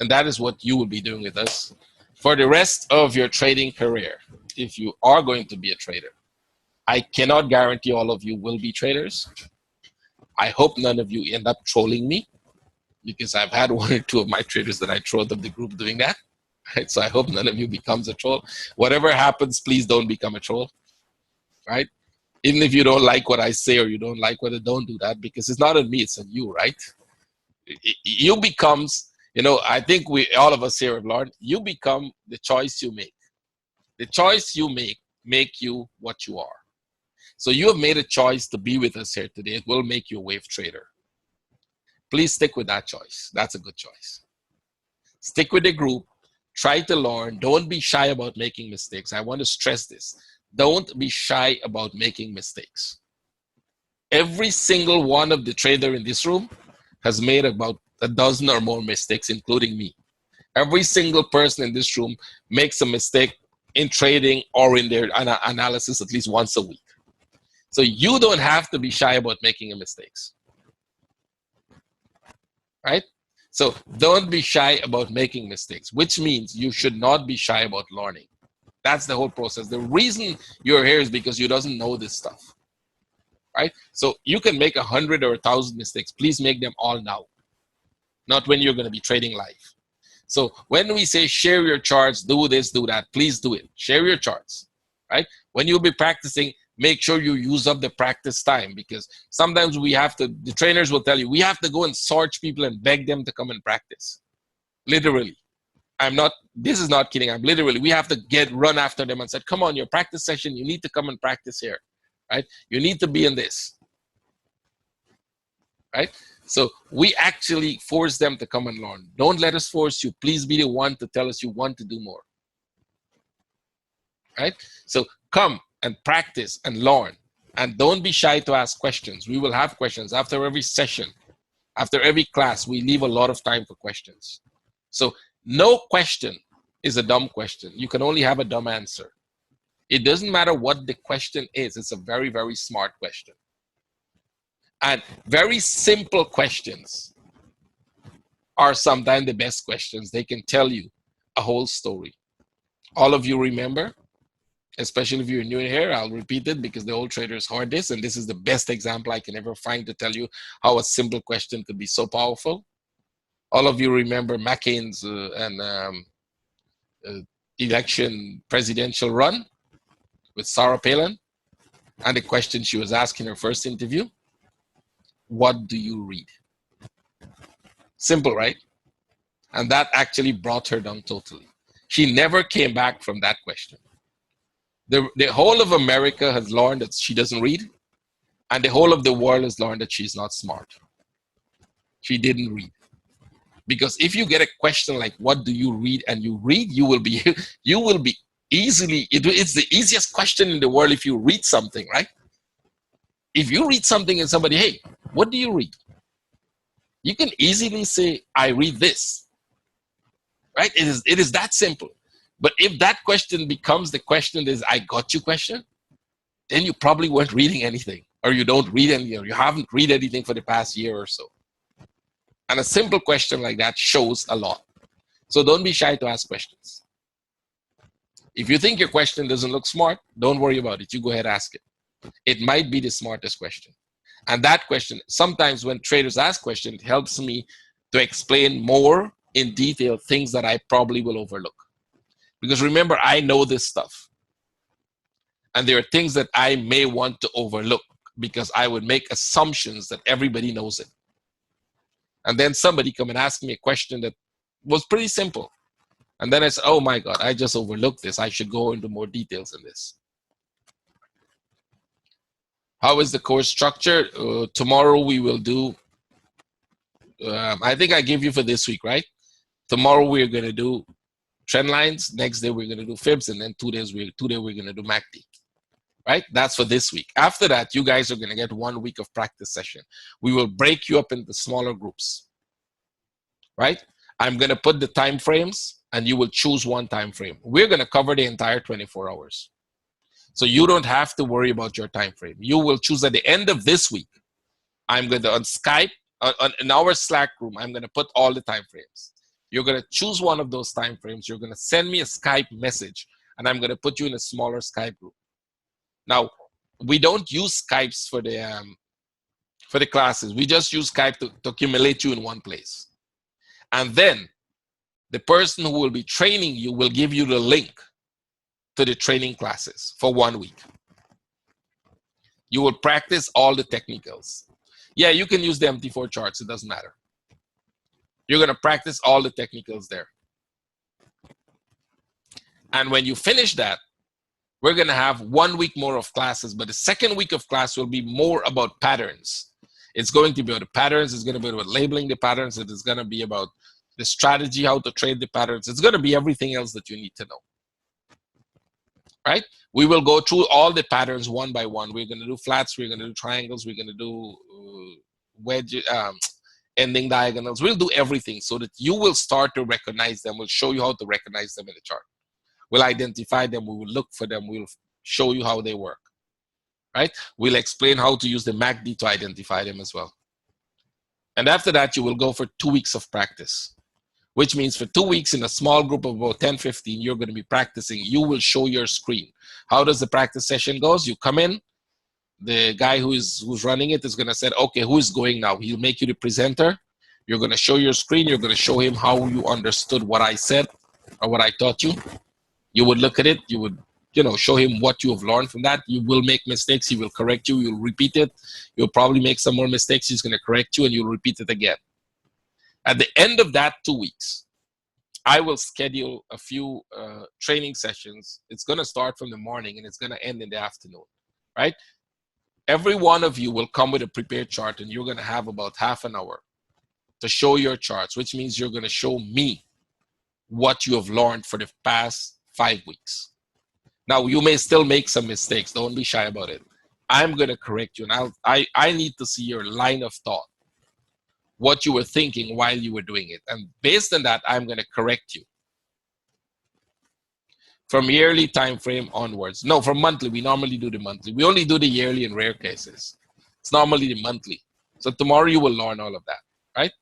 And that is what you will be doing with us for the rest of your trading career. If you are going to be a trader, I cannot guarantee all of you will be traders. I hope none of you end up trolling me, because I've had one or two of my traders that I trolled up the group doing that. Right? So I hope none of you becomes a troll. Whatever happens, please don't become a troll. Right? Even if you don't like what I say or you don't like what I don't do that, because it's not on me, it's on you, right? You becomes, I think all of us here have learned, you become the choice you make. The choice you make you what you are. So you have made a choice to be with us here today. It will make you a wave trader. Please stick with that choice. That's a good choice. Stick with the group. Try to learn. Don't be shy about making mistakes. I want to stress this. Don't be shy about making mistakes. Every single one of the trader in this room has made about a dozen or more mistakes, including me. Every single person in this room makes a mistake in trading or in their analysis at least once a week. So you don't have to be shy about making mistakes. Right? So don't be shy about making mistakes, which means you should not be shy about learning. That's the whole process. The reason you're here is because you doesn't know this stuff. Right? So you can make 100 or 1,000 mistakes. Please make them all now, not when you're going to be trading live. So when we say share your charts, do this, do that, please do it. Share your charts. Right? When you'll be practicing, make sure you use up the practice time, because sometimes the trainers will tell you, we have to go and search people and beg them to come and practice. Literally. This is not kidding. We have to run after them and say, come on, your practice session, you need to come and practice here. Right? You need to be in this. Right? So we actually force them to come and learn. Don't let us force you. Please be the one to tell us you want to do more. Right? So come and practice and learn, and don't be shy to ask questions. We will have questions after every session, after every class. We leave a lot of time for questions. So no question is a dumb question. You can only have a dumb answer. It doesn't matter what the question is. It's a very, very smart question. And very simple questions are sometimes the best questions. They can tell you a whole story. All of you remember, especially if you're new here, I'll repeat it because the old traders heard this, and this is the best example I can ever find to tell you how a simple question could be so powerful. All of you remember McCain's election presidential run with Sarah Palin, and the question she was asked in her first interview: what do you read? Simple, right? And that actually brought her down totally. She never came back from that question. The whole of America has learned that she doesn't read, and the whole of the world has learned that she's not smart. She didn't read. Because if you get a question like, what do you read? And you read, you will be easily, it's the easiest question in the world if you read something, right? If you read something and somebody, hey, what do you read? You can easily say, I read this, right? It is that simple. But if that question becomes the question is, I got you question, then you probably weren't reading anything, or you don't read anything, or you haven't read anything for the past year or so. And a simple question like that shows a lot. So don't be shy to ask questions. If you think your question doesn't look smart, don't worry about it. You go ahead and ask it. It might be the smartest question. And that question, sometimes when traders ask questions, it helps me to explain more in detail things that I probably will overlook. Because remember, I know this stuff. And there are things that I may want to overlook because I would make assumptions that everybody knows it. And then somebody come and ask me a question that was pretty simple. And then I say, oh my God, I just overlooked this. I should go into more details in this. How is the course structured? Tomorrow we will do, I think I gave you for this week, right? Tomorrow we're going to do trend lines. Next day we're going to do fibs. And then 2 days, we're going to do MACD. Right? That's for this week. After that, you guys are going to get 1 week of practice session. We will break you up into smaller groups. right? I'm going to put the time frames and you will choose one time frame. We're going to cover the entire 24 hours. So you don't have to worry about your time frame. You will choose at the end of this week. I'm going to, on Skype, in our Slack room, I'm going to put all the time frames. You're going to choose one of those time frames. You're going to send me a Skype message, and I'm going to put you in a smaller Skype group. Now, we don't use Skypes for the classes. We just use Skype to accumulate you in one place. And then the person who will be training you will give you the link to the training classes for 1 week. You will practice all the technicals. Yeah, you can use the MT4 charts. It doesn't matter. You're going to practice all the technicals there. And when you finish that, we're going to have 1 week more of classes, but the second week of class will be more about patterns. It's going to be about the patterns. It's going to be about labeling the patterns. It is going to be about the strategy, how to trade the patterns. It's going to be everything else that you need to know. Right? We will go through all the patterns one by one. We're going to do flats. We're going to do triangles. We're going to do wedge, ending diagonals. We'll do everything so that you will start to recognize them. We'll show you how to recognize them in the chart. We'll identify them. We will look for them. We'll show you how they work. Right? We'll explain how to use the MACD to identify them as well. And after that, you will go for 2 weeks of practice, which means for 2 weeks in a small group of about 10, 15, you're going to be practicing. You will show your screen. How does the practice session goes? You come in. The guy who's running it is going to say, okay, who is going now? He'll make you the presenter. You're going to show your screen. You're going to show him how you understood what I said or what I taught you. You would look at it. You would, show him what you have learned from that. You will make mistakes. He will correct you. You'll repeat it. You'll probably make some more mistakes. He's going to correct you and you'll repeat it again. At the end of that 2 weeks, I will schedule a few training sessions. It's going to start from the morning and it's going to end in the afternoon, right? Every one of you will come with a prepared chart and you're going to have about half an hour to show your charts, which means you're going to show me what you have learned for the past 5 weeks. Now, you may still make some mistakes. Don't be shy about it. I'm going to correct you. And I need to see your line of thought, what you were thinking while you were doing it. And based on that, I'm going to correct you. From yearly time frame onwards. No, from monthly. We normally do the monthly. We only do the yearly in rare cases. It's normally the monthly. So tomorrow you will learn all of that, right?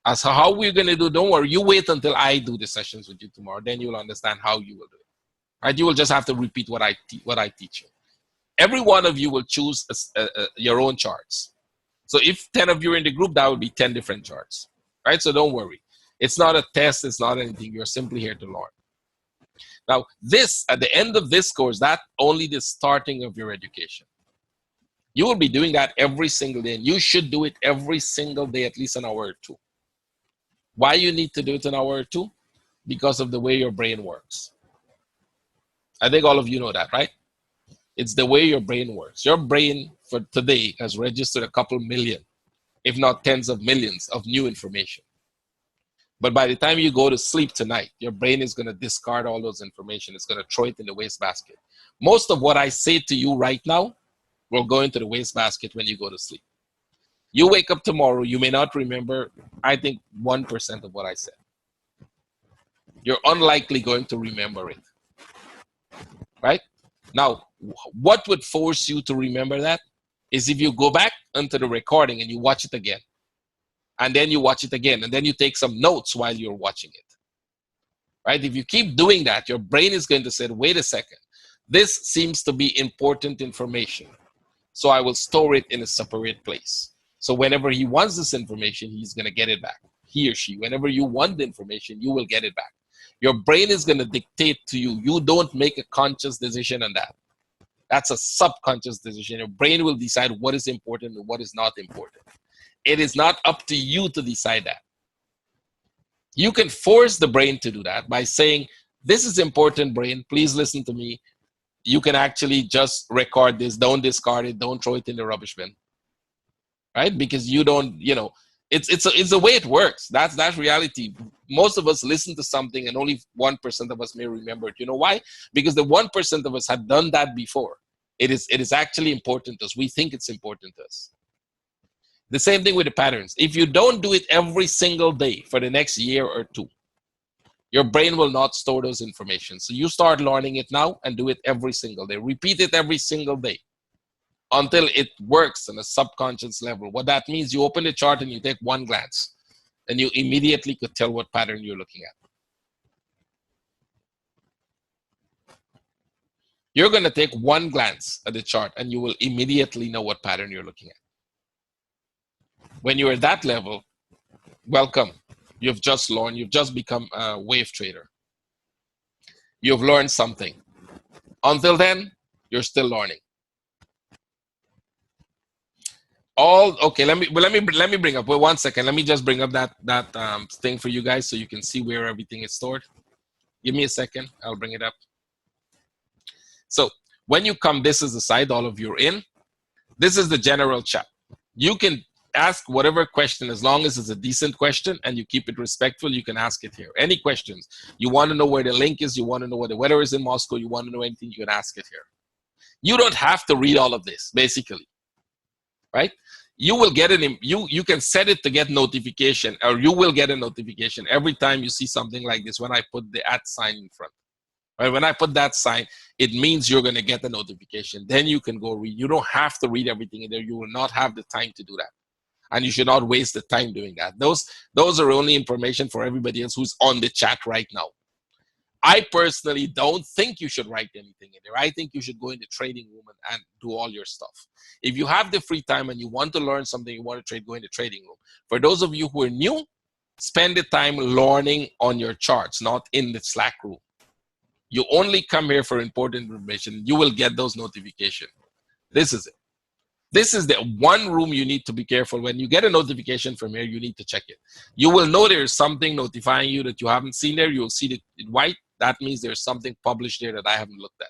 As to how we're going to do, don't worry. You wait until I do the sessions with you tomorrow. Then you'll understand how you will do it. Right? You will just have to repeat what I teach you. Every one of you will choose your own charts. So if 10 of you are in the group, that would be 10 different charts, right? So don't worry. It's not a test. It's not anything. You're simply here to learn. Now, at the end of this course, that's only the starting of your education. You will be doing that every single day, and you should do it every single day, at least an hour or two. Why you need to do it an hour or two? Because of the way your brain works. I think all of you know that, right? It's the way your brain works. Your brain for today has registered a couple million, if not tens of millions of new information. But by the time you go to sleep tonight, your brain is going to discard all those information. It's going to throw it in the wastebasket. Most of what I say to you right now will go into the wastebasket when you go to sleep. You wake up tomorrow, you may not remember, I think, 1% of what I said. You're unlikely going to remember it. Right? Now, what would force you to remember that is if you go back into the recording and you watch it again. And then you watch it again. And then you take some notes while you're watching it. Right? If you keep doing that, your brain is going to say, wait a second. This seems to be important information. So I will store it in a separate place. So whenever he wants this information, he's going to get it back. He or she. Whenever you want the information, you will get it back. Your brain is going to dictate to you. You don't make a conscious decision on that. That's a subconscious decision. Your brain will decide what is important and what is not important. It is not up to you to decide that. You can force the brain to do that by saying, this is important, brain. Please listen to me. You can actually just record this. Don't discard it. Don't throw it in the rubbish bin. Right? Because you don't, it's the way it works. That's reality. Most of us listen to something and only 1% of us may remember it. You know why? Because the 1% of us had done that before. It is actually important to us. We think it's important to us. The same thing with the patterns. If you don't do it every single day for the next year or two, your brain will not store those information. So you start learning it now and do it every single day. Repeat it every single day until it works on a subconscious level. What that means, you open the chart and you take one glance and you immediately could tell what pattern you're looking at. You're going to take one glance at the chart and you will immediately know what pattern you're looking at. When you're at that level, welcome. You've just learned, you've just become a wave trader. You've learned something. Until then, you're still learning. Okay, let me bring up, wait 1 second. Let me just bring up that thing for you guys so you can see where everything is stored. Give me a second, I'll bring it up. So when you come, this is the side all of you are in. This is the general chat. You can ask whatever question, as long as it's a decent question and you keep it respectful, you can ask it here. Any questions. You want to know where the link is, you want to know where the weather is in Moscow, you want to know anything, you can ask it here. You don't have to read all of this, basically, right? You will get you can set it to get notification, or you will get a notification every time you see something like this when I put the @ sign in front. Right? When I put that sign, it means you're going to get the notification. Then you can go read. You don't have to read everything in there. You will not have the time to do that. And you should not waste the time doing that. Those are only information for everybody else who's on the chat right now. I personally don't think you should write anything in there. I think you should go in the trading room and do all your stuff. If you have the free time and you want to learn something, you want to trade, go in the trading room. For those of you who are new, spend the time learning on your charts, not in the Slack room. You only come here for important information. You will get those notifications. This is it. This is the one room you need to be careful. When you get a notification from here, you need to check it. You will know there's something notifying you that you haven't seen there. You'll see it in white. That means there's something published there that I haven't looked at.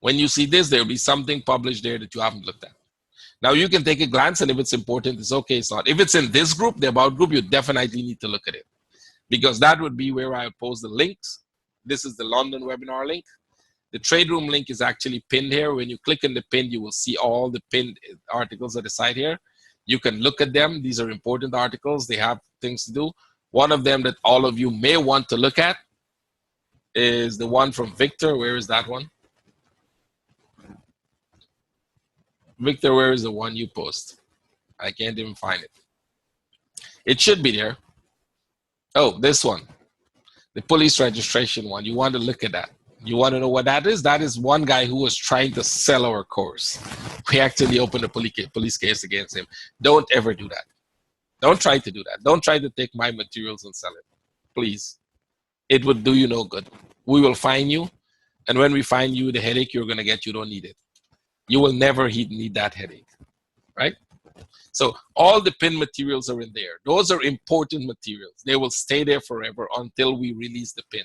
When you see this, there'll be something published there that you haven't looked at. Now you can take a glance, and if it's important, it's okay, it's not. If it's in this group, the About group, you definitely need to look at it, because that would be where I post the links. This is the London webinar link. The trade room link is actually pinned here. When you click on the pin, you will see all the pinned articles at the side here. You can look at them. These are important articles. They have things to do. One of them that all of you may want to look at is the one from Victor. Where is that one? Victor, where is the one you post? I can't even find it. It should be there. Oh, this one. The police registration one. You want to look at that. You want to know what that is? That is one guy who was trying to sell our course. We actually opened a police case against him. Don't ever do that. Don't try to do that. Don't try to take my materials and sell it. Please. It would do you no good. We will fine you. And when we find you, the headache you're going to get, you don't need it. You will never need that headache. Right? So all the pin materials are in there. Those are important materials. They will stay there forever until we release the pin.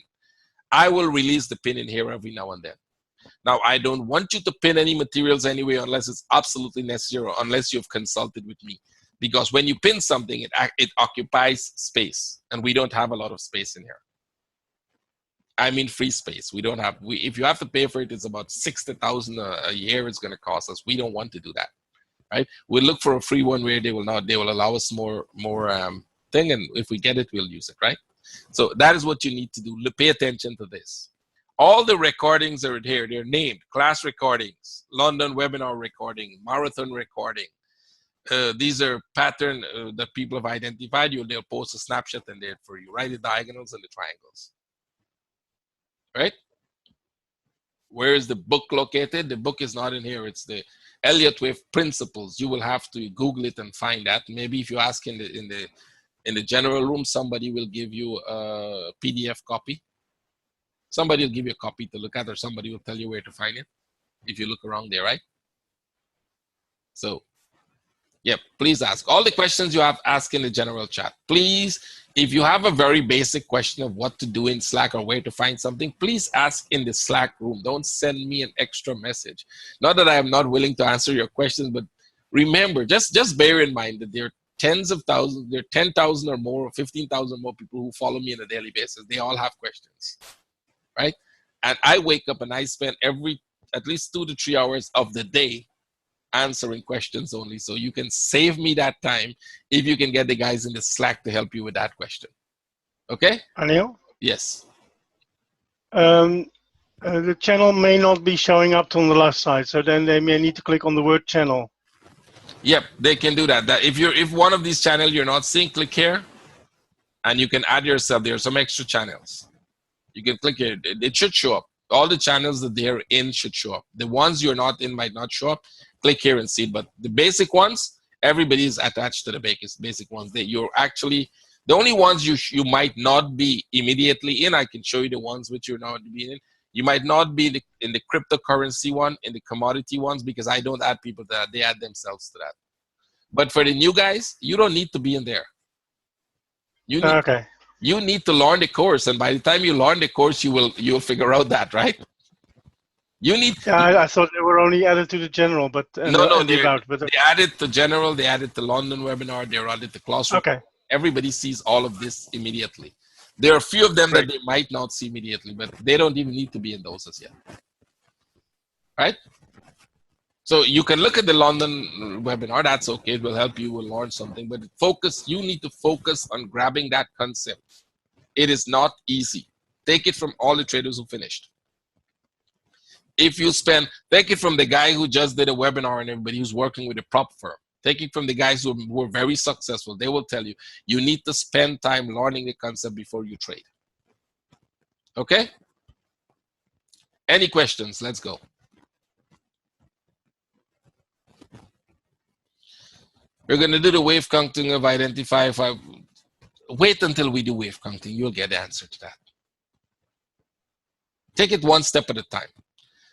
I will release the pin in here every now and then. Now, I don't want you to pin any materials anyway unless it's absolutely necessary, or unless you've consulted with me. Because when you pin something, it occupies space, and we don't have a lot of space in here. I mean free space. We don't have, if you have to pay for it, it's about $60,000 a year it's going to cost us. We don't want to do that, right? We'll look for a free one where they will allow us more thing, and if we get it, we'll use it, right? So that is what you need to do. Pay attention to this. All the recordings are here. They're named class recordings, London webinar recording, marathon recording. These are pattern that people have identified. They'll post a snapshot in there for you, right? The diagonals and the triangles, right? Where is the book located? The book is not in here. It's the Elliott Wave Principles. You will have to Google it and find that. Maybe if you ask in the general room, somebody will give you a PDF copy. Somebody will give you a copy to look at, or somebody will tell you where to find it if you look around there, right? So, yeah, please ask. All the questions you have, ask in the general chat. Please, if you have a very basic question of what to do in Slack or where to find something, please ask in the Slack room. Don't send me an extra message. Not that I am not willing to answer your questions, but remember, just bear in mind that there are tens of thousands, there are 10,000 or more, or 15,000 more people who follow me on a daily basis. They all have questions, right? And I wake up and I spend at least 2 to 3 hours of the day answering questions only. So you can save me that time if you can get the guys in the Slack to help you with that question. Okay? Anil? Yes. The channel may not be showing up on the left side, so then they may need to click on the word channel. Yep, they can do that. If one of these channels you're not seeing, click here, and you can add yourself. There are some extra channels. You can click here. It should show up. All the channels that they're in should show up. The ones you're not in might not show up. Click here and see it. But the basic ones, everybody is attached to the basic ones. You're actually the only ones you might not be immediately in. I can show you the ones which you're not being in. You might not be in the cryptocurrency one, in the commodity ones, because I don't add people to that. They add themselves to that. But for the new guys, you don't need to be in there. You need to learn the course, and by the time you learn the course, you'll figure out that, right? You need. Yeah, I thought they were only added to the general, but No, they added to general, they added to London webinar, they added to classroom. Okay. Everybody sees all of this immediately. There are a few of them that they might not see immediately, but they don't even need to be in those as yet. Right? So you can look at the London webinar, that's okay, it will help you, will learn something, but you need to focus on grabbing that concept. It is not easy. Take it from all the traders who finished. If you take it from the guy who just did a webinar and everybody who's working with a prop firm. Take it from the guys who were very successful. They will tell you, you need to spend time learning the concept before you trade. Okay? Any questions? Let's go. We're going to do the wave counting of identify. Wait until we do wave counting. You'll get the answer to that. Take it one step at a time.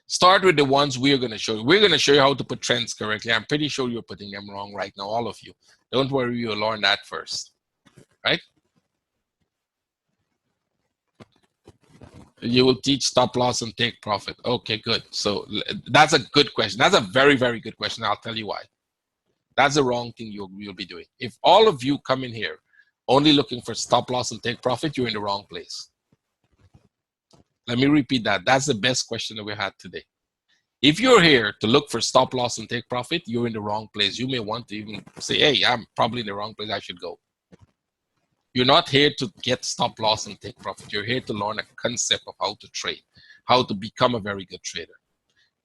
Start with the ones we're going to show you. We're going to show you how to put trends correctly. I'm pretty sure you're putting them wrong right now, all of you. Don't worry, you'll learn that first, right? You will teach stop loss and take profit. Okay, good. So that's a good question. That's a very, very good question. I'll tell you why. That's the wrong thing you'll be doing. If all of you come in here only looking for stop loss and take profit, you're in the wrong place. Let me repeat that. That's the best question that we had today. If you're here to look for stop loss and take profit, you're in the wrong place. You may want to even say, hey, I'm probably in the wrong place. I should go. You're not here to get stop loss and take profit. You're here to learn a concept of how to trade, how to become a very good trader.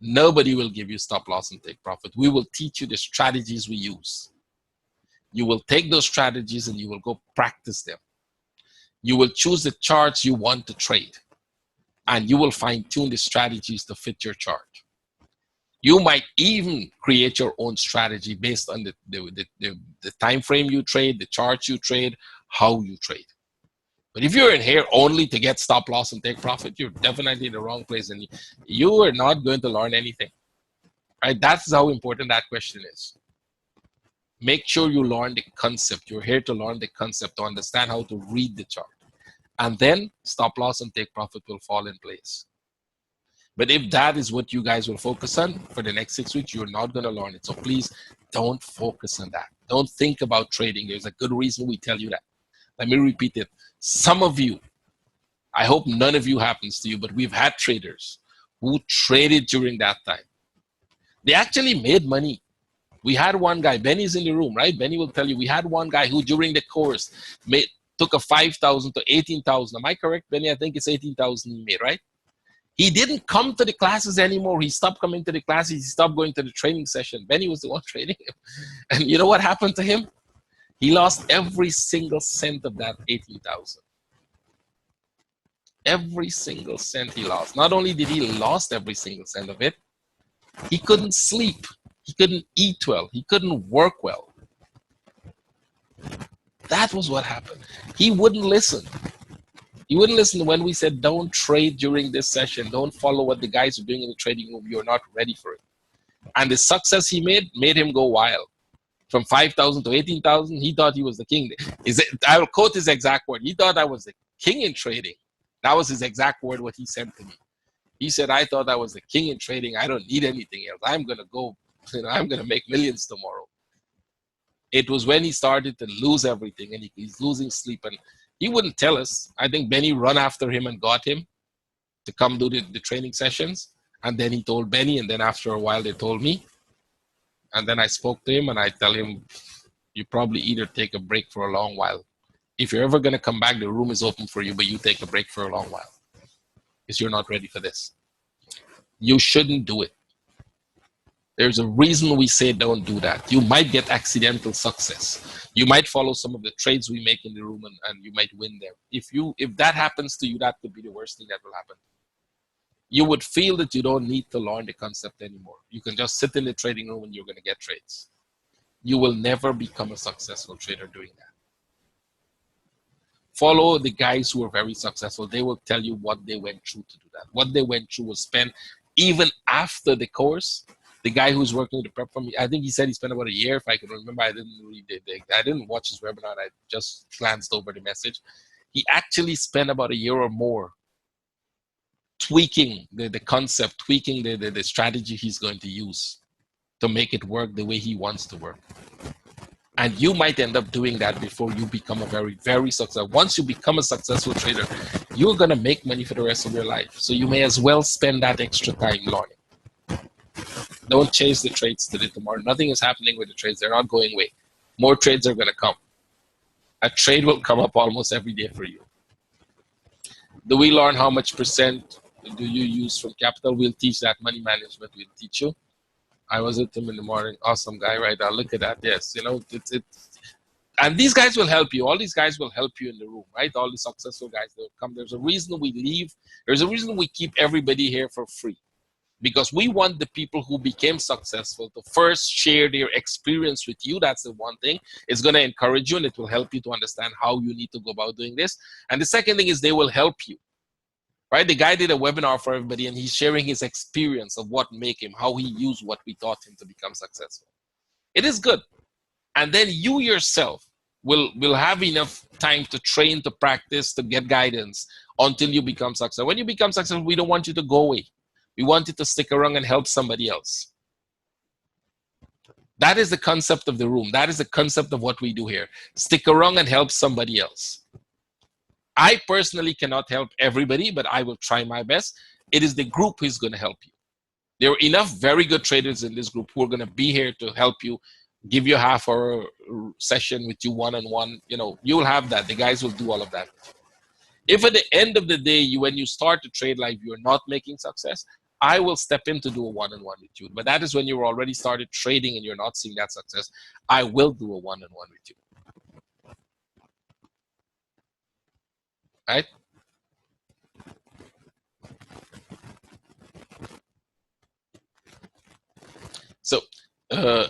Nobody will give you stop loss and take profit. We will teach you the strategies we use. You will take those strategies and you will go practice them. You will choose the charts you want to trade. And you will fine-tune the strategies to fit your chart. You might even create your own strategy based on the time frame you trade, the charts you trade, how you trade. But if you're in here only to get stop loss and take profit, you're definitely in the wrong place, and you are not going to learn anything. Right? That's how important that question is. Make sure you learn the concept. You're here to learn the concept, to understand how to read the chart. And then stop loss and take profit will fall in place. But if that is what you guys will focus on for the next 6 weeks, you're not going to learn it. So please don't focus on that. Don't think about trading. There's a good reason we tell you that. Let me repeat it. Some of you, I hope none of you happens to you, but we've had traders who traded during that time. They actually made money. We had one guy, Benny's in the room, right? Benny will tell you, we had one guy who during the course took a 5,000 to 18,000. Am I correct, Benny? I think it's 18,000 he made, right? He didn't come to the classes anymore. He stopped coming to the classes. He stopped going to the training session. Benny was the one trading him. And you know what happened to him? He lost every single cent of that 18,000. Every single cent he lost. Not only did he lost every single cent of it, he couldn't sleep. He couldn't eat well. He couldn't work well. That was what happened. He wouldn't listen. He wouldn't listen when we said, don't trade during this session. Don't follow what the guys are doing in the trading room. You're not ready for it. And the success he made him go wild. From 5,000 to 18,000, he thought he was the king. I will quote his exact word. He thought I was the king in trading. That was his exact word, what he said to me. He said, I thought I was the king in trading. I don't need anything else. I'm going to go, I'm going to make millions tomorrow. It was when he started to lose everything and he's losing sleep. And he wouldn't tell us. I think Benny run after him and got him to come do the training sessions. And then he told Benny, and then after a while they told me. And then I spoke to him and I tell him, you probably either take a break for a long while. If you're ever going to come back, the room is open for you, but you take a break for a long while because you're not ready for this. You shouldn't do it. There's a reason we say don't do that. You might get accidental success. You might follow some of the trades we make in the room and you might win there. If that happens to you, that could be the worst thing that will happen. You would feel that you don't need to learn the concept anymore. You can just sit in the trading room and you're going to get trades. You will never become a successful trader doing that. Follow the guys who are very successful. They will tell you what they went through to do that. What they went through was spent even after the course. The guy who's working with the prep for me, I think he said he spent about a year, if I can remember. I didn't watch his webinar. I just glanced over the message. He actually spent about a year or more tweaking the concept, tweaking the strategy he's going to use to make it work the way he wants to work. And you might end up doing that before you become a very, very successful. Once you become a successful trader, you're going to make money for the rest of your life. So you may as well spend that extra time learning. Don't chase the trades today, tomorrow. Nothing is happening with the trades. They're not going away. More trades are going to come. A trade will come up almost every day for you. Do we learn how much percent do you use from capital? We'll teach that. Money management, we'll teach you. I was with him in the morning. Awesome guy, right? Now look at that. Yes, you know, and these guys will help you. All these guys will help you in the room, right? All the successful guys, they'll come. There's a reason we leave. There's a reason we keep everybody here for free. Because we want the people who became successful to first share their experience with you. That's the one thing. It's going to encourage you and it will help you to understand how you need to go about doing this. And the second thing is they will help you, right? The guy did a webinar for everybody and he's sharing his experience of what made him, how he used what we taught him to become successful. It is good. And then you yourself will have enough time to train, to practice, to get guidance until you become successful. When you become successful, we don't want you to go away. We want you to stick around and help somebody else. That is the concept of the room. That is the concept of what we do here. Stick around and help somebody else. I personally cannot help everybody, but I will try my best. It is the group who's going to help you. There are enough very good traders in this group who are going to be here to help you, give you a half-hour session with you one-on-one. You know, you'll have that. The guys will do all of that. If at the end of the day, when you start to trade live, you're not making success, I will step in to do a one-on-one with you. But that is when you're already started trading and you're not seeing that success. I will do a one-on-one with you. Right? So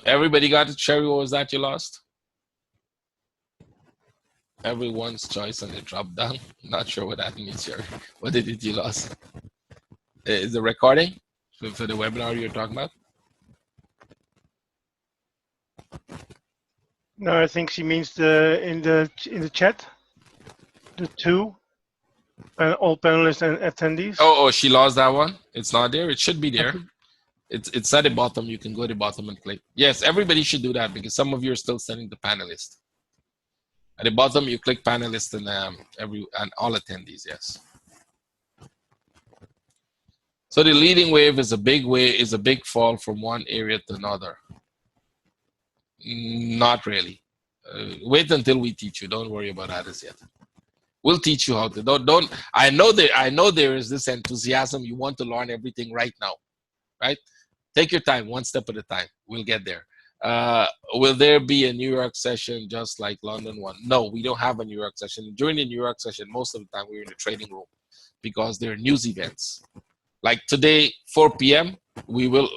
everybody got it? Sherry, what was that you lost? Everyone's choice and it dropped down. Not sure what that means, Sherry. What did it you lost? Is the recording for the webinar you're talking about? No, I think she means in the chat, the two, all panelists and attendees. Oh, she lost that one. It's not there. It should be there. It's at the bottom. You can go to the bottom and click. Yes, everybody should do that because some of you are still sending the panelist. At the bottom, you click panelist and all attendees. Yes. So the leading wave is a big fall from one area to another. Not really. Wait until we teach you. Don't worry about that as yet. We'll teach you how to. Don't. I know there is this enthusiasm. You want to learn everything right now, right? Take your time, one step at a time. We'll get there. Will there be a New York session just like London one? No, we don't have a New York session. During the New York session, most of the time we're in the trading room because there are news events. Like today, 4 p.m.,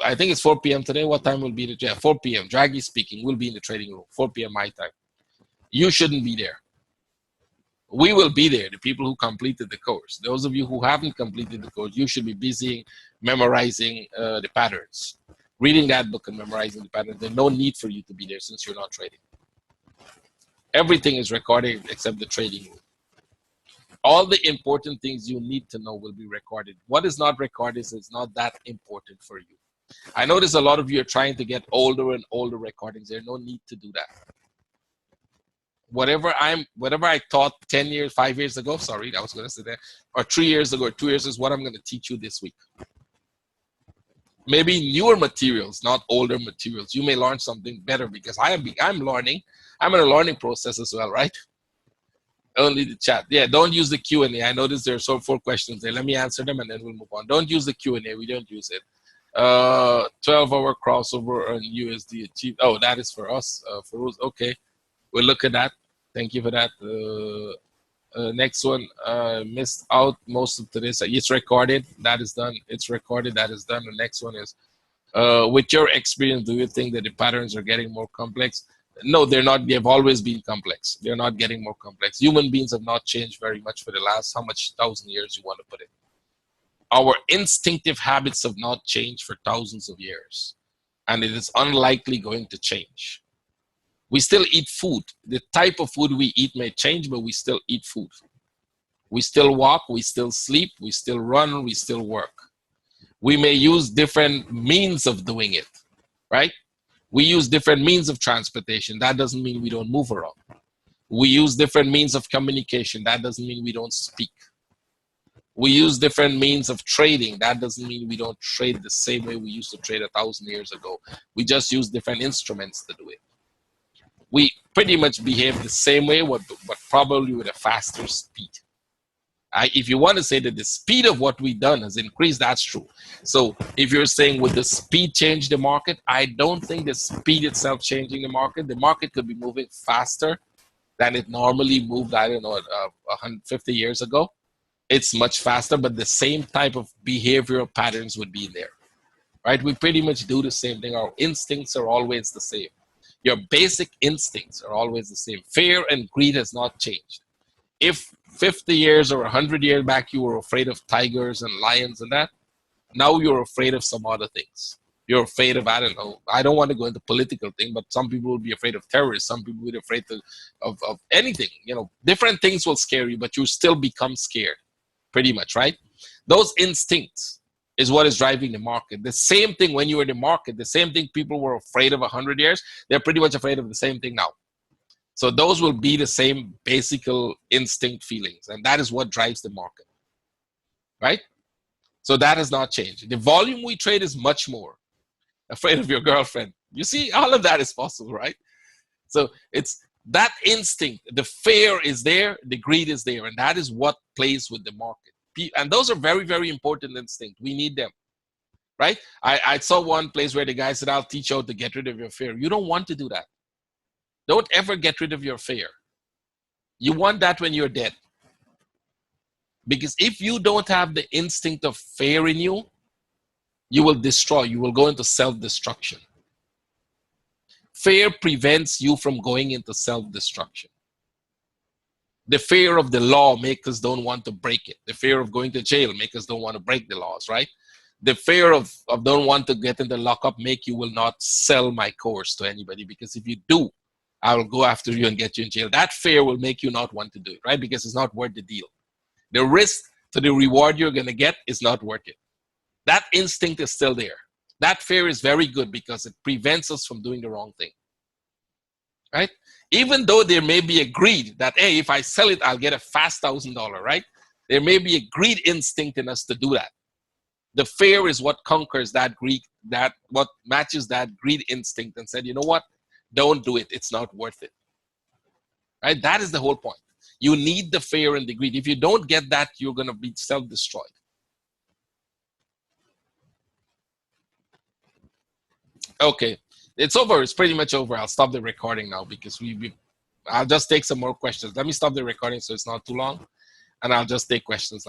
I think it's 4 p.m. today. What time will be the 4 p.m. Draghi speaking. We'll be in the trading room, 4 p.m. my time. You shouldn't be there. We will be there, the people who completed the course. Those of you who haven't completed the course, you should be busy memorizing the patterns. Reading that book and memorizing the patterns. There's no need for you to be there since you're not trading. Everything is recorded except the trading room. All the important things you need to know will be recorded. What is not recorded is not that important for you. I notice a lot of you are trying to get older and older recordings. There's no need to do that. Whatever I taught 10 years, 5 years ago, sorry, I was going to say that, or 3 years ago, or 2 years is what I'm going to teach you this week. maybe newer materials, not older materials. You may learn something better because I'm learning. I'm in a learning process as well, right? Only the chat. Yeah, don't use the Q&A. I noticed there are 4 questions there. Let me answer them and then we'll move on. Don't use the Q&A. We don't use it. 12-hour crossover on USD achieved. Oh, that is for us. For us. Okay, we'll look at that. Thank you for that. Next one, missed out most of today's. It's recorded. That is done. It's recorded. That is done. The next one is, with your experience, do you think that the patterns are getting more complex? No, they're not. They've always been complex. They're not getting more complex. Human beings have not changed very much for the last, how much 1,000 years you want to put it. Our instinctive habits have not changed for thousands of years, and it is unlikely going to change. We still eat food. The type of food we eat may change, but we still eat food. We still walk, we still sleep, we still run, we still work. We may use different means of doing it, right? We use different means of transportation. That doesn't mean we don't move around. We use different means of communication. That doesn't mean we don't speak. We use different means of trading. That doesn't mean we don't trade the same way we used to trade 1,000 years ago. We just use different instruments to do it. We pretty much behave the same way, but probably with a faster speed. If you want to say that the speed of what we've done has increased, that's true. So if you're saying, would the speed change the market? I don't think the speed itself changing the market. The market could be moving faster than it normally moved, I don't know, 150 years ago. It's much faster, but the same type of behavioral patterns would be there, right? We pretty much do the same thing. Our instincts are always the same. Your basic instincts are always the same. Fear and greed has not changed. If 50 years or 100 years back you were afraid of tigers and lions and that, now you're afraid of some other things. You're afraid of, I don't know, I don't want to go into political thing, but some people will be afraid of terrorists. Some people will be afraid of anything. You know, different things will scare you, but you still become scared, pretty much, right? Those instincts is what is driving the market. The same thing when you were in the market, the same thing people were afraid of 100 years, they're pretty much afraid of the same thing now. So those will be the same basic instinct feelings, and that is what drives the market, right? So that has not changed. The volume we trade is much more. Afraid of your girlfriend. You see, all of that is possible, right? So it's that instinct, the fear is there, the greed is there, and that is what plays with the market. And those are very, very important instincts. We need them, right? I saw one place where the guy said, I'll teach you how to get rid of your fear. You don't want to do that. Don't ever get rid of your fear. You want that when you're dead. Because if you don't have the instinct of fear in you, you will destroy. You will go into self-destruction. Fear prevents you from going into self-destruction. The fear of the law makes us don't want to break it. The fear of going to jail makes us don't want to break the laws, right? The fear of don't want to get in the lockup make you will not sell my course to anybody, because if you do, I will go after you and get you in jail. That fear will make you not want to do it, right? Because it's not worth the deal. The risk to the reward you're going to get is not worth it. That instinct is still there. That fear is very good because it prevents us from doing the wrong thing, right? Even though there may be a greed that, hey, if I sell it, I'll get a fast $1,000, right? There may be a greed instinct in us to do that. The fear is what conquers that greed, what matches that greed instinct and said, you know what? Don't do it. It's not worth it, right? That is the whole point. You need the fear and the greed. If you don't get that, you're going to be self-destroyed. Okay, it's over. It's pretty much over. I'll stop the recording now because I'll just take some more questions. Let me stop the recording so it's not too long, and I'll just take questions.